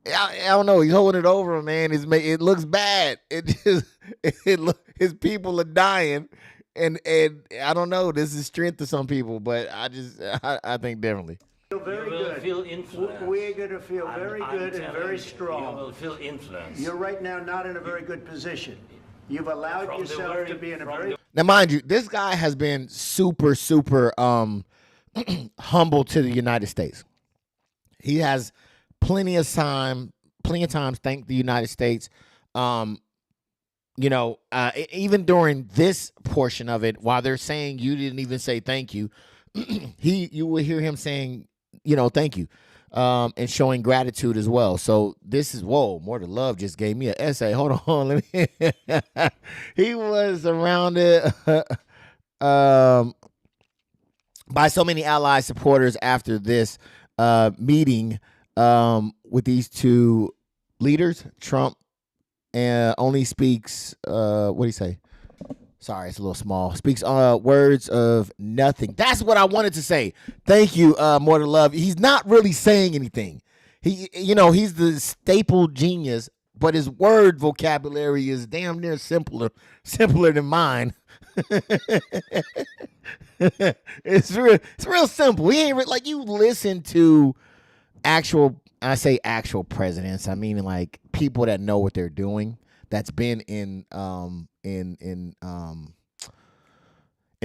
I don't know. He's holding it over him, man. It looks bad. His people are dying, and I don't know. This is strength to some people, but I think differently. Very good. Feel influence. We're going to feel very good and very strong. You will feel influence. You're right now not in a very good position. You've allowed yourself to be in a very... Now, mind you, this guy has been super, super humble to the United States. He has plenty of times thanked the United States. Even during this portion of it, while they're saying you didn't even say thank you, you will hear him saying, thank you. and showing gratitude as well. So this is, whoa, More to Love just gave me an essay. Hold on, let me. He was surrounded by so many allied supporters after this meeting with these two leaders. Trump only speaks, what do you say? Sorry, it's a little small. Speaks words of nothing. That's what I wanted to say. Thank you, More to Love. He's not really saying anything. He's the staple genius, but his word vocabulary is damn near simpler than mine. It's real simple. He ain't like, you listen to actual presidents. I mean, like, people that know what they're doing. That's been in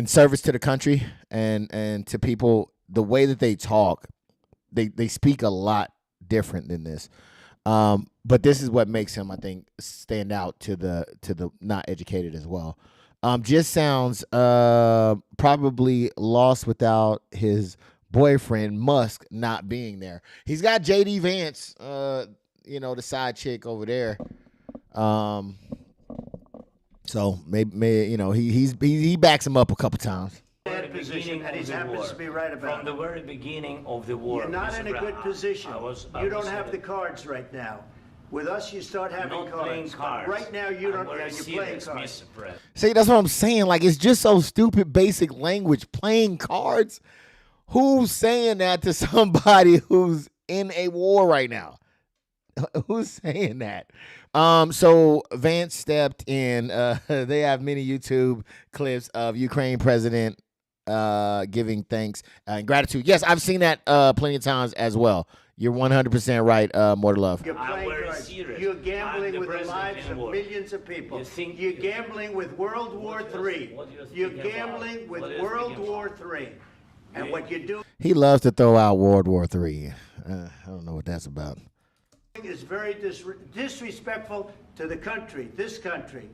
service to the country and to people. The way that they talk, they speak a lot different than this. But this is what makes him, I think, stand out to the not educated as well. Just sounds probably lost without his boyfriend Musk not being there. He's got JD Vance, the side chick over there. So maybe he backs him up a couple times. Bad position, and he happens to be right about From the very beginning of the war. You're not in a good position. I You don't was have the cards right now. With us, you start having not playing cards. Right now, you don't. I'm very You're playing serious, cards. Mr. President. See, that's what I'm saying. Like, it's just so stupid, basic language. Playing cards. Who's saying that to somebody who's in a war right now? Who's saying that? So Vance stepped in. They have many YouTube clips of Ukraine president giving thanks and gratitude. Yes, I've seen that plenty of times as well. You're 100% right, More to Love. You're playing cards. You're gambling with the lives of millions of people. You're gambling with World War III. You're gambling with World War III. And what you do He loves to throw out World War III. I don't know what that's about. is very disrespectful to the country, this country.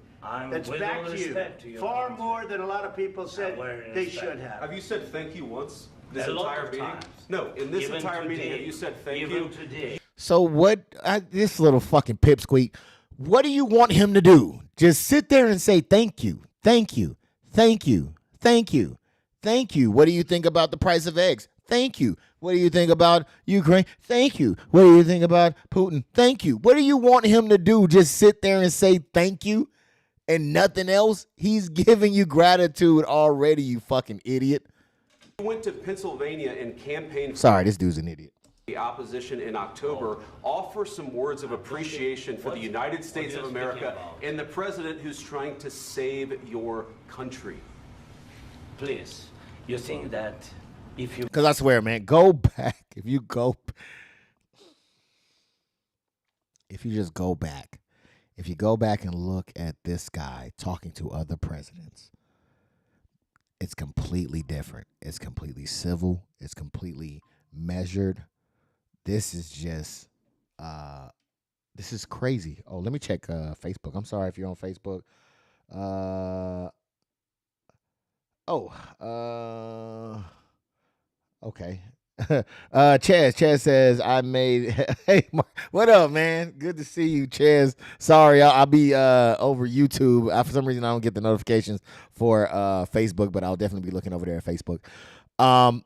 That's with back all to you. respect to your Far country. more than a lot of people said they respect. should have. Have you said thank you once this A lot entire of meeting? times. No, in this Even entire meeting, today. have you said thank Even you? today. So what? This little fucking pipsqueak. What do you want him to do? Just sit there and say thank you, thank you, thank you, thank you, thank you. What do you think about the price of eggs? Thank you. What do you think about Ukraine? Thank you. What do you think about Putin? Thank you. What do you want him to do? Just sit there and say thank you and nothing else? He's giving you gratitude already, you fucking idiot. You went to Pennsylvania and campaigned. Sorry, this dude's an idiot. The opposition in October. Offer some words of appreciation for the United States of America and the president who's trying to save your country. Please, you think that if you... Because I swear, man, go back. If you just go back, if you go back and look at this guy talking to other presidents, it's completely different. It's completely civil. It's completely measured. This is just, this is crazy. Oh, let me check Facebook. I'm sorry if you're on Facebook. Okay. Chaz says, I made, hey, what up, man? Good to see you, Chaz. Sorry, I'll be over YouTube. For some reason, I don't get the notifications for Facebook, but I'll definitely be looking over there at Facebook. I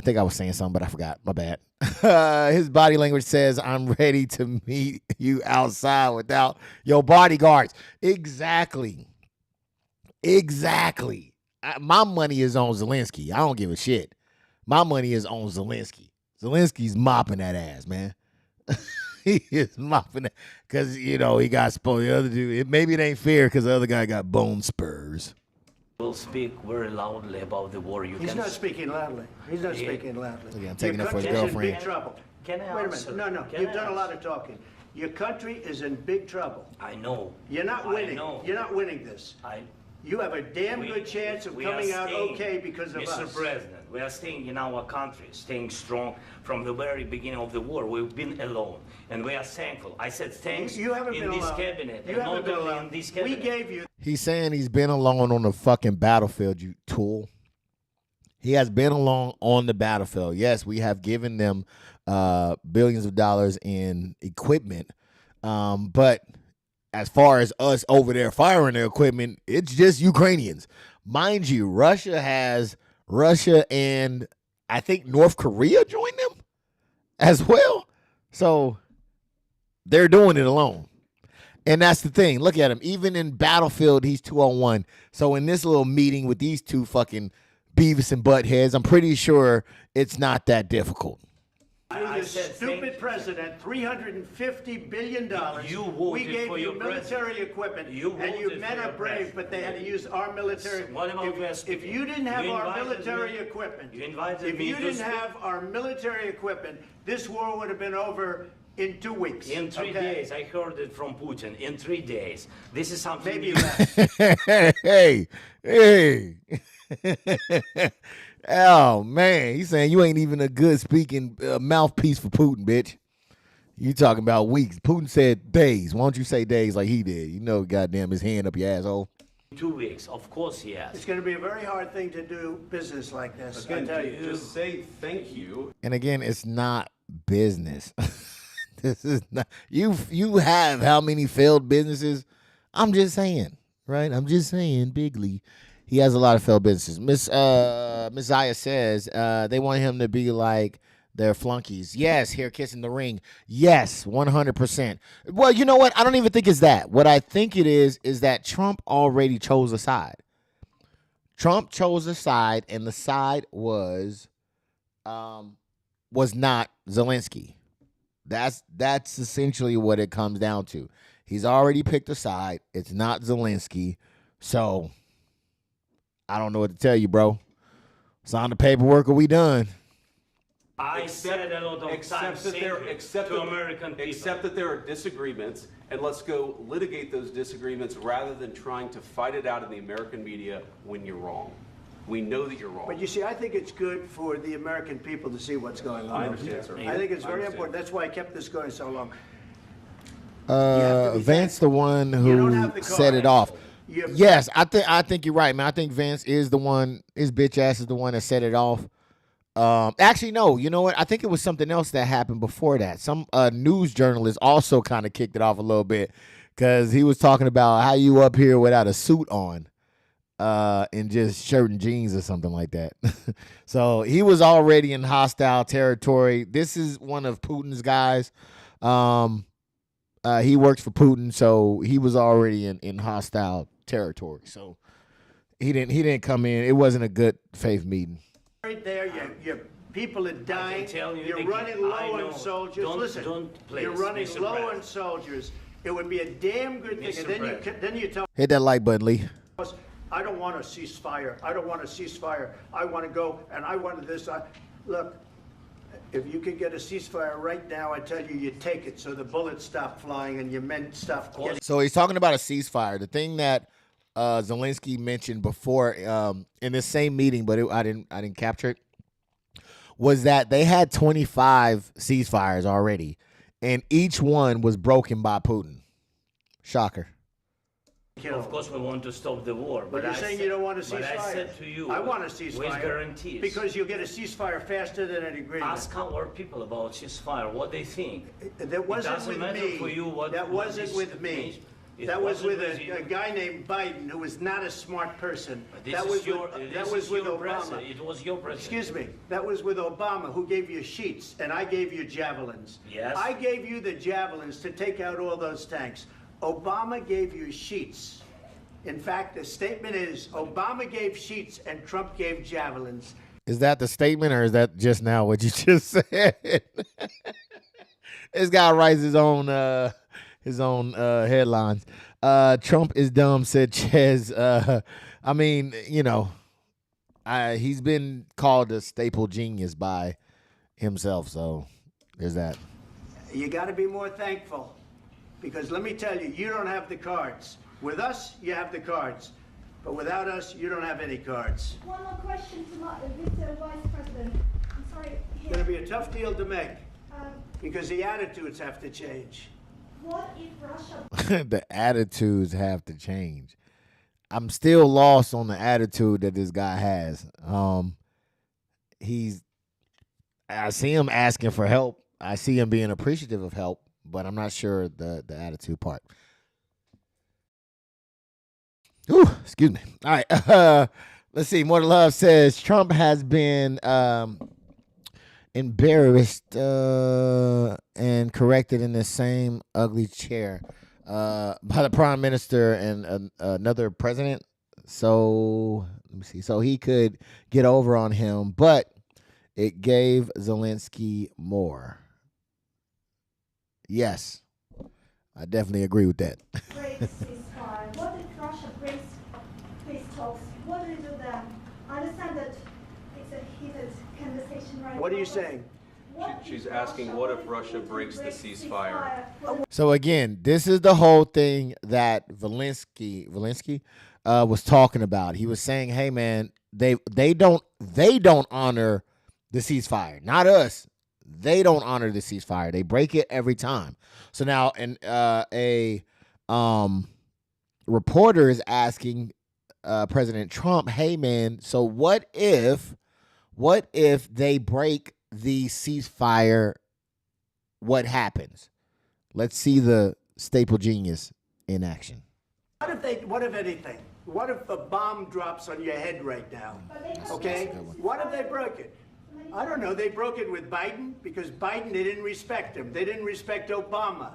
think I was saying something, but I forgot. My bad. His body language says, I'm ready to meet you outside without your bodyguards. Exactly. My money is on Zelensky. I don't give a shit. My money is on Zelensky. Zelensky's mopping that ass, man. He is mopping it because, he got spoiled. The other dude, maybe it ain't fair because the other guy got bone spurs. Will speak very loudly about the war. He's not speaking loudly. He's not speaking loudly. Yeah, I'm taking that for his Your country's girlfriend. in big trouble. Can I Wait a answer? minute. No. Can You've I done a lot answer? of talking. Your country is in big trouble. I know. You're not winning. I know. You're not winning this. You have a damn good chance of coming out okay because of us. Mr. President, we are staying in our country, staying strong from the very beginning of the war. We've been alone, and we are thankful. I said thanks You haven't in been this alone. cabinet, You and haven't not been only alone. in this We cabinet. gave you. He's saying he's been alone on the fucking battlefield, you tool. He has been along on the battlefield. Yes, we have given them billions of dollars in equipment, but as far as us over there firing their equipment, it's just Ukrainians. Mind you, Russia and I think North Korea joined them as well. So they're doing it alone. And that's the thing. Look at him. Even in Battlefield, he's 2-on-1. So in this little meeting with these two fucking Beavis and Buttheads, I'm pretty sure it's not that difficult. I said, stupid president, $350 billion. We gave you military equipment, and you men are brave, but they had to use our military. If you didn't have our military equipment, this war would have been over in 2 weeks. In 3 days. I heard it from Putin. In 3 days. This is something maybe hey. Oh, man. He's saying you ain't even a good speaking mouthpiece for Putin, bitch. You talking about weeks. Putin said days. Why don't you say days like he did? You know, goddamn, his hand up your asshole. 2 weeks. Of course, yes. It's going to be a very hard thing to do business like this. I tell you. Just say thank you. And again, it's not business. This is not. You have how many failed businesses? I'm just saying, right? I'm just saying, bigly. He has a lot of failed businesses. Miss Zaya says they want him to be like their flunkies. Yes, here kissing the ring. Yes, 100%. Well, you know what? I don't even think it's that. What I think it is that Trump already chose a side. Trump chose a side, and the side was not Zelensky. That's essentially what it comes down to. He's already picked a side. It's not Zelensky. So I don't know what to tell you, bro. Sign the paperwork or we done. I said a lot of times to American people. Except that there are disagreements, and let's go litigate those disagreements rather than trying to fight it out in the American media when you're wrong. We know that you're wrong. But you see, I think it's good for the American people to see what's going on. I understand, sir. I think it's very important. That's why I kept this going so long. Vance, the one who set it off. Yes, I think you're right, man. I think Vance is the one. His bitch ass is the one that set it off. Actually, no. You know what? I think it was something else that happened before that. Some news journalist also kind of kicked it off a little bit because he was talking about how you up here without a suit on, in just shirt and jeans or something like that. So he was already in hostile territory. This is one of Putin's guys. He works for Putin, so he was already in hostile territory. So he didn't come in. It wasn't a good faith meeting. Right there, your people are dying. You're running low on soldiers. Listen, you're running low on soldiers. It would be a damn good thing. And then you tell. Hit that like button, Lee. I don't want a ceasefire. I don't want a ceasefire. I want to go, and I wanted this. Look, if you could get a ceasefire right now, I tell you take it so the bullets stop flying and your men stop getting. So he's talking about a ceasefire. The thing that Zelensky mentioned before in this same meeting, but I didn't capture it, was that they had 25 ceasefires already, and each one was broken by Putin. Shocker. Of course, we want to stop the war. But you're saying you don't want a ceasefire. But I said to you, I want a ceasefire. With guarantees. Because you'll get a ceasefire faster than an agreement. Ask our people about ceasefire, what they think. That wasn't with me. For you what, that wasn't with me. That was with a guy named Biden who was not a smart person. That was with Obama. It was your president. Excuse me. That was with Obama, who gave you sheets, and I gave you javelins. Yes. I gave you the javelins to take out all those tanks. Obama gave you sheets. In fact, the statement is Obama gave sheets and Trump gave javelins. Is that the statement, or is that just now what you just said? This guy writes his own headlines. Trump is dumb, said Ches. I mean, you know, he's been called a staple genius by himself, so there's that. You got to be more thankful. Because let me tell you, you don't have the cards. With us, you have the cards. But without us, you don't have any cards. One more question to Mr. Vice President. I'm sorry. It's going to be a tough deal to make. Because the attitudes have to change. What if Russia... The attitudes have to change. I'm still lost on the attitude that this guy has. I see him asking for help. I see him being appreciative of help, but I'm not sure the attitude part. Ooh, excuse me. All right. Let's see. More to Love says Trump has been embarrassed and corrected in the same ugly chair by the prime minister and another president. So let me see. So he could get over on him, but it gave Zelensky more. Yes, I definitely agree with that. Break ceasefire. What if Russia breaks peace talks? What do you do then? I understand that it's a heated conversation right now. What are you saying? She's asking, what if Russia breaks the ceasefire? So again, this is the whole thing that Zelensky was talking about. He was saying, "Hey man, they don't honor the ceasefire. Not us. They don't honor the ceasefire. They break it every time." So now, a reporter is asking President Trump, "Hey man, so what if they break the ceasefire? What happens?" Let's see the staple genius in action. What if anything? What if a bomb drops on your head right now? Okay? What if they broke it? I don't know. They broke it with Biden because Biden, they didn't respect him. They didn't respect Obama.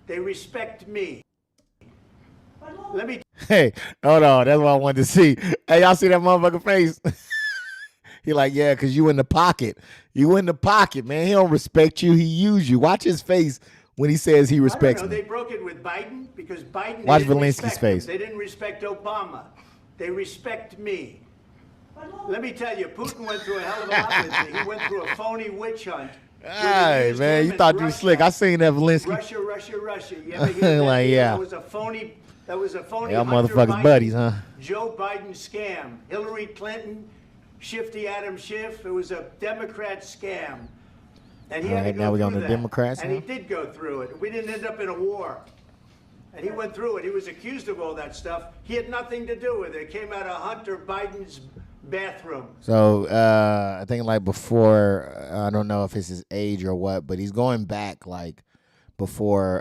They respect me. Let me. Hey, hold on. That's what I wanted to see. Hey, y'all see that motherfucker face? He like, yeah, because you in the pocket. You in the pocket, man. He don't respect you. He use you. Watch his face when he says he respects I don't know. me. They broke it with Biden because Biden. Watch they didn't Zelensky's respect face. him. They didn't respect Obama. They respect me. Let me tell you, Putin went through a hell of a lot with me. He went through a phony witch hunt. Hey, man, you thought you was slick. I seen that Zelensky. Russia. You ever hear that? Like, yeah. That was a phony. Y'all Hunter motherfuckers Biden, buddies, huh? Joe Biden scam. Hillary Clinton, Shifty Adam Schiff. It was a Democrat scam. And he All had to right, go now we through on the that. Democrats, And he huh? did go through it. We didn't end up in a war. And he went through it. He was accused of all that stuff. He had nothing to do with it. It came out of Hunter Biden's bathroom. So I think like before, I don't know if it's his age or what, but he's going back like before,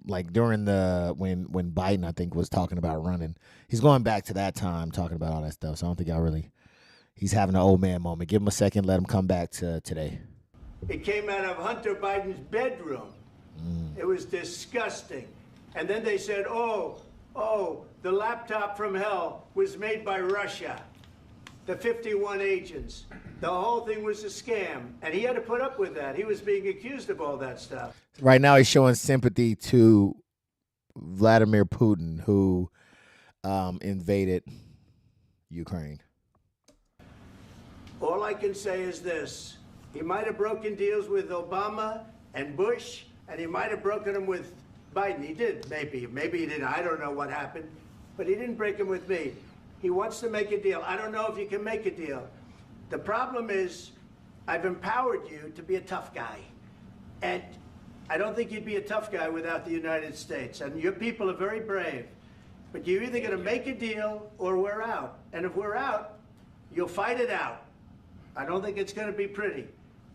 like during the when Biden I think was talking about running. He's going back to that time talking about all that stuff. So I don't think he's having an old man moment. Give him a second, let him come back to today. It came out of Hunter Biden's bedroom. It was disgusting. And then they said, oh, the laptop from hell was made by Russia. The 51 agents. The whole thing was a scam. And he had to put up with that. He was being accused of all that stuff. Right now he's showing sympathy to Vladimir Putin, who invaded Ukraine. All I can say is this. He might have broken deals with Obama and Bush, and he might have broken them with Biden. He did, maybe. Maybe he didn't. I don't know what happened. But he didn't break them with me. He wants to make a deal. I don't know if you can make a deal. The problem is I've empowered you to be a tough guy. And I don't think you'd be a tough guy without the United States. And your people are very brave. But you're either going to make a deal or we're out. And if we're out, you'll fight it out. I don't think it's going to be pretty,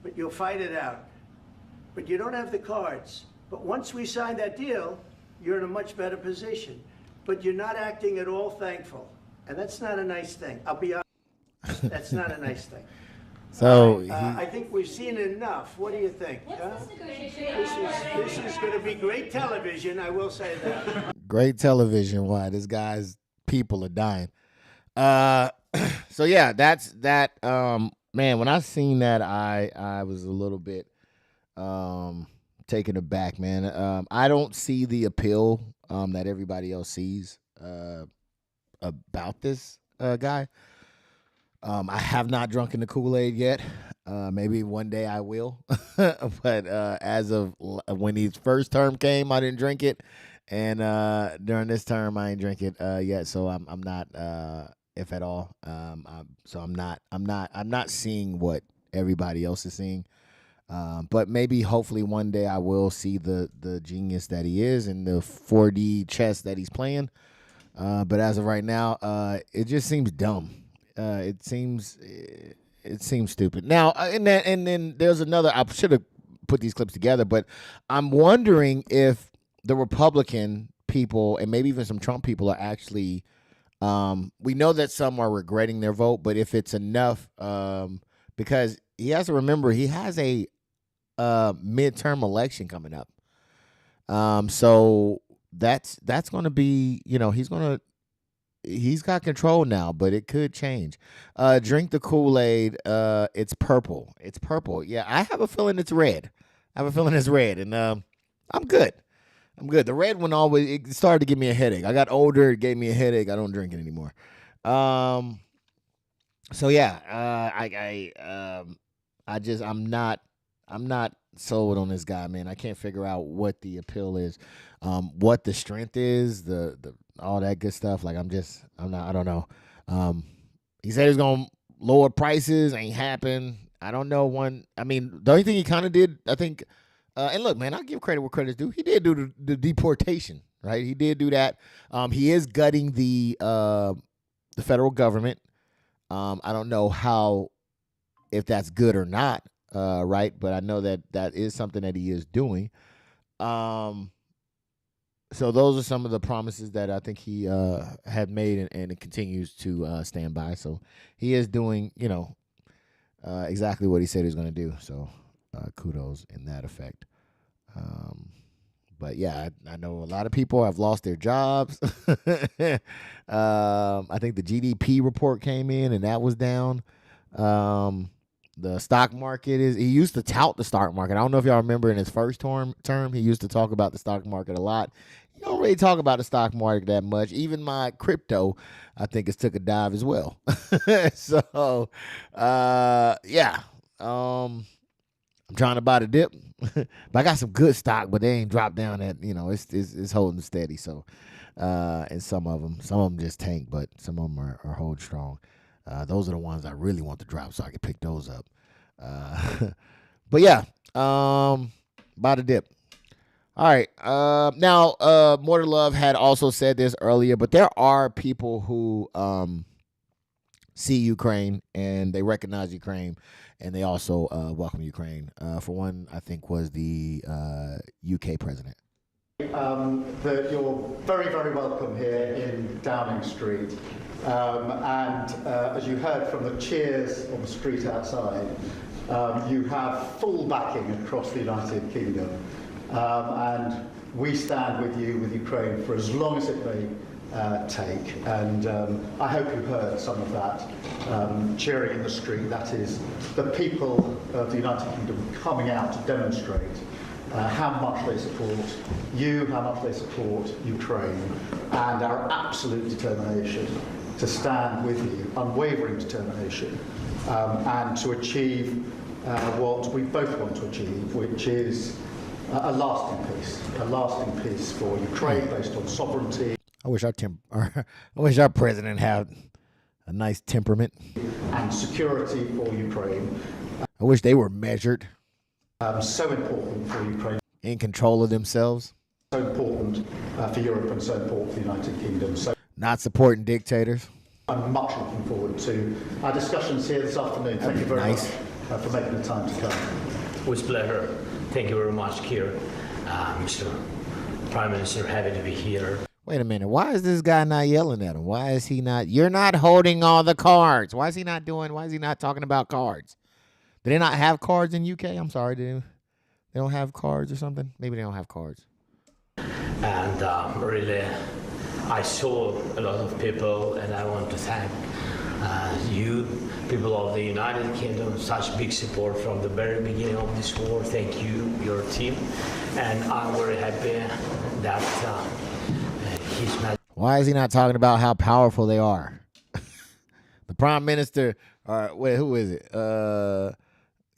but you'll fight it out. But you don't have the cards. But once we sign that deal, you're in a much better position. But you're not acting at all thankful. And that's not a nice thing. I'll be honest. That's not a nice thing. So I think we've seen enough. What do you think? Huh? This is going to be great television, I will say that. Great television. Why this guy's people are dying. So yeah, that's that. Man, when I seen that, I was a little bit taken aback, man. I don't see the appeal that everybody else sees about this guy. I have not drunken the Kool-Aid yet. Maybe one day I will. But as of when his first term came, I didn't drink it, and during this term, I ain't drink it yet. So I'm not, if at all. So I'm not seeing what everybody else is seeing. But maybe, hopefully, one day I will see the genius that he is and the 4D chess that he's playing. But as of right now, it just seems dumb. It seems stupid. Now, and then there's another. I should have put these clips together, but I'm wondering if the Republican people and maybe even some Trump people are actually. We know that some are regretting their vote, but if it's enough, because he has to remember he has a midterm election coming up. So that's going to be, he's got control now, but it could change. Drink the Kool-Aid. It's purple. It's purple. Yeah, I have a feeling it's red. And I'm good. The red one it started to give me a headache. I got older, it gave me a headache. I don't drink it anymore. So yeah, I'm not sold on this guy, man. I can't figure out what the appeal is, what the strength is, the all that good stuff. Like I don't know. He said he's gonna lower prices, ain't happen. I don't know. The only thing he kind of did, I think, and look, man, I'll give credit where credit's due. He did do the deportation, right? He did do that. He is gutting the federal government. I don't know if that's good or not, right? But I know that is something that he is doing. So those are some of the promises that I think he had made and it continues to stand by. So he is doing, exactly what he said he was going to do. So kudos in that effect. But yeah, I know a lot of people have lost their jobs. I think the GDP report came in and that was down. The stock market he used to tout the stock market. I don't know if y'all remember in his first term, he used to talk about the stock market a lot. He don't really talk about the stock market that much. Even my crypto, I think it's took a dive as well. So, yeah. I'm trying to buy the dip, but I got some good stock, but they ain't dropped down at, it's holding steady. So, and some of them just tank, but some of them are hold strong. Those are the ones I really want to drop so I can pick those up. But yeah, buy the dip. All right. Now, More to Love had also said this earlier, but there are people who see Ukraine and they recognize Ukraine and they also welcome Ukraine. For one, I think was the UK president. That you're very, very welcome here in Downing Street. And as you heard from the cheers on the street outside, you have full backing across the United Kingdom. And we stand with you, with Ukraine, for as long as it may take. And I hope you've heard some of that cheering in the street. That is the people of the United Kingdom coming out to demonstrate how much they support you, how much they support Ukraine, and our absolute determination to stand with you, unwavering determination, and to achieve what we both want to achieve, which is a lasting peace for Ukraine based on sovereignty. I wish our president had a nice temperament and security for Ukraine. I wish they were measured. So important for Ukraine. In control of themselves. So important for Europe and so important for the United Kingdom. So not supporting dictators. I'm much looking forward to our discussions here this afternoon. Thank you very much for making the time to come. With pleasure. Thank you very much, Keir. Mr. Prime Minister, happy to be here. Wait a minute. Why is this guy not yelling at him? Why is he not? You're not holding all the cards. Why is he not talking about cards? Do they not have cards in UK? I'm sorry. They don't have cards or something? Maybe they don't have cards. And really, I saw a lot of people, and I want to thank you, people of the United Kingdom, such big support from the very beginning of this war. Thank you, your team. And I'm very happy that he's not. Why is he not talking about how powerful they are? The Prime Minister, who is it?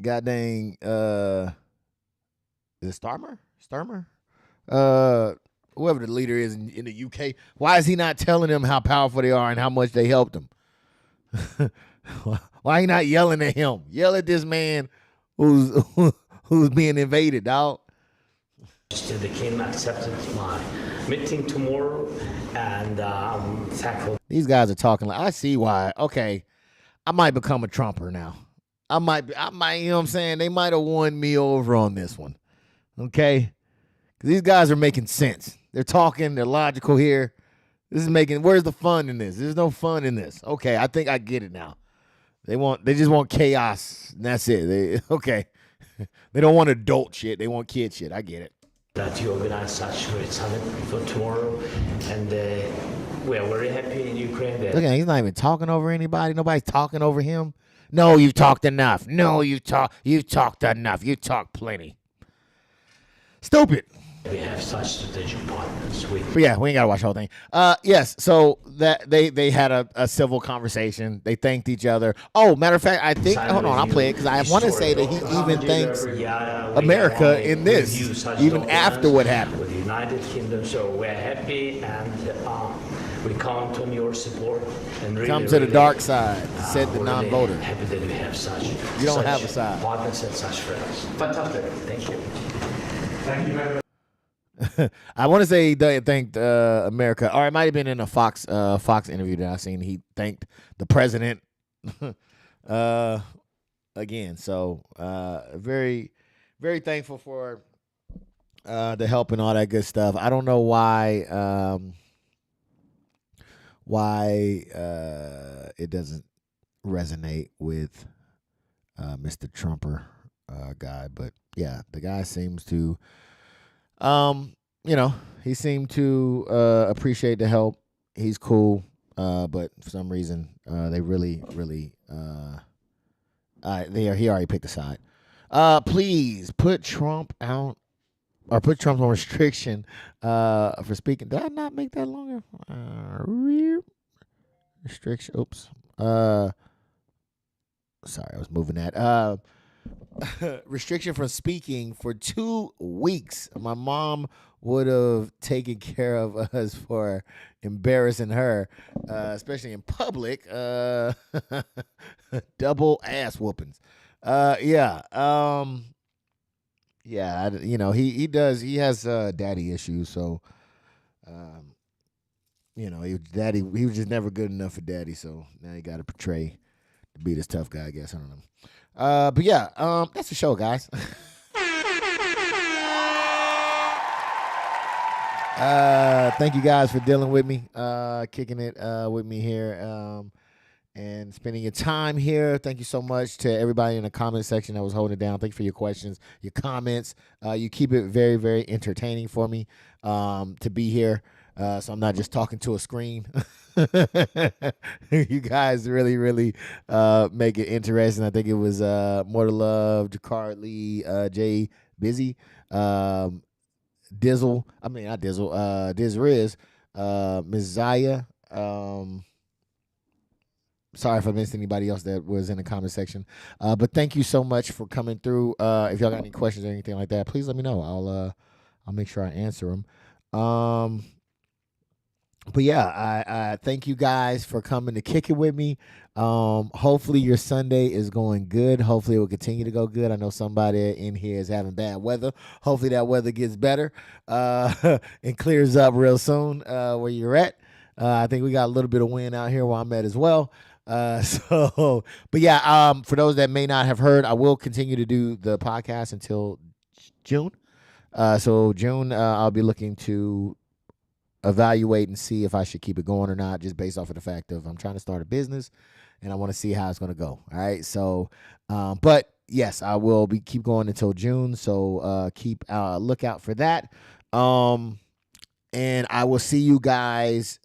God dang, is it Starmer? Whoever the leader is in the UK. Why is he not telling them how powerful they are and how much they helped them? Why are you not yelling at him? Yell at this man who's being invaded, dog. The king accepted my meeting tomorrow, and I'm thankful. These guys are talking like, I see why. Okay, I might become a Trumper now. I might, you know what I'm saying? They might have won me over on this one. Okay? Because these guys are making sense. They're talking. They're logical here. Where's the fun in this? There's no fun in this. Okay, I think I get it now. They just want chaos. And that's it. Okay. They don't want adult shit. They want kid shit. I get it. That you organize such great summit for tomorrow, and we are very happy in Ukraine. Look at him. He's not even talking over anybody. Nobody's talking over him. No, you've talked enough. No, you've talked enough. You talked plenty. Stupid. We have such strategic partners. But yeah, we ain't gotta watch the whole thing. Yes, so that they had a civil conversation. They thanked each other. Oh, matter of fact, I think hold on, I'll play it because I want to say that he even thanks America in this, even after what happened. With the United Kingdom, so we're happy and we count on your support. And really, come to the dark side, said the non-voter. Really happy that we have such. You don't have a side. Partners and such friends. Fantastic. Thank you. Thank you very much. I want to say he thanked America, or it might have been in a Fox interview that I seen. He thanked the president again. So very, very thankful for the help and all that good stuff. I don't know why it doesn't resonate with Mr. Trumper guy, but yeah, the guy seems to. He seemed to appreciate the help. He's cool, but for some reason, they really, really, he already picked a side. Please put Trump out, or put Trump on restriction for speaking. Did I not make that longer? Restriction. Oops. Sorry, I was moving that. Restriction from speaking for 2 weeks. My mom would have taken care of us for embarrassing her, especially in public. Double ass whoopings. He does. He has daddy issues, so he was just never good enough for daddy, so now he got to portray to be this tough guy, I guess. I don't know. But yeah, that's the show, guys. Thank you guys for dealing with me, kicking it with me here, and spending your time here. Thank you so much to everybody in the comment section that was holding it down. Thank you for your questions, your comments. You keep it very, very entertaining for me to be here. So I'm not just talking to a screen. You guys really, really make it interesting. I think it was More to Love, Jakar Lee, Jay Busy, Dizzle. I mean, not Dizzle. Diz Riz, Ms. Zaya. Sorry if I missed anybody else that was in the comment section. But thank you so much for coming through. If y'all got any questions or anything like that, please let me know. I'll make sure I answer them. But yeah, I thank you guys for coming to kick it with me. Hopefully your Sunday is going good. Hopefully it will continue to go good. I know somebody in here is having bad weather. Hopefully that weather gets better and clears up real soon where you're at. I think we got a little bit of wind out here where I'm at as well. But yeah, for those that may not have heard, I will continue to do the podcast until June. So June, I'll be looking to evaluate and see if I should keep it going or not, just based off of the fact of I'm trying to start a business and I want to see how it's going to go. All right. So, but yes, I will keep going until June. So, keep look out for that. And I will see you guys.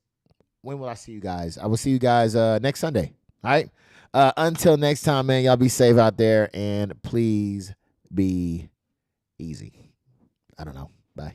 When will I see you guys? I will see you guys next Sunday. All right. Until next time, man, y'all be safe out there and please be easy. I don't know. Bye.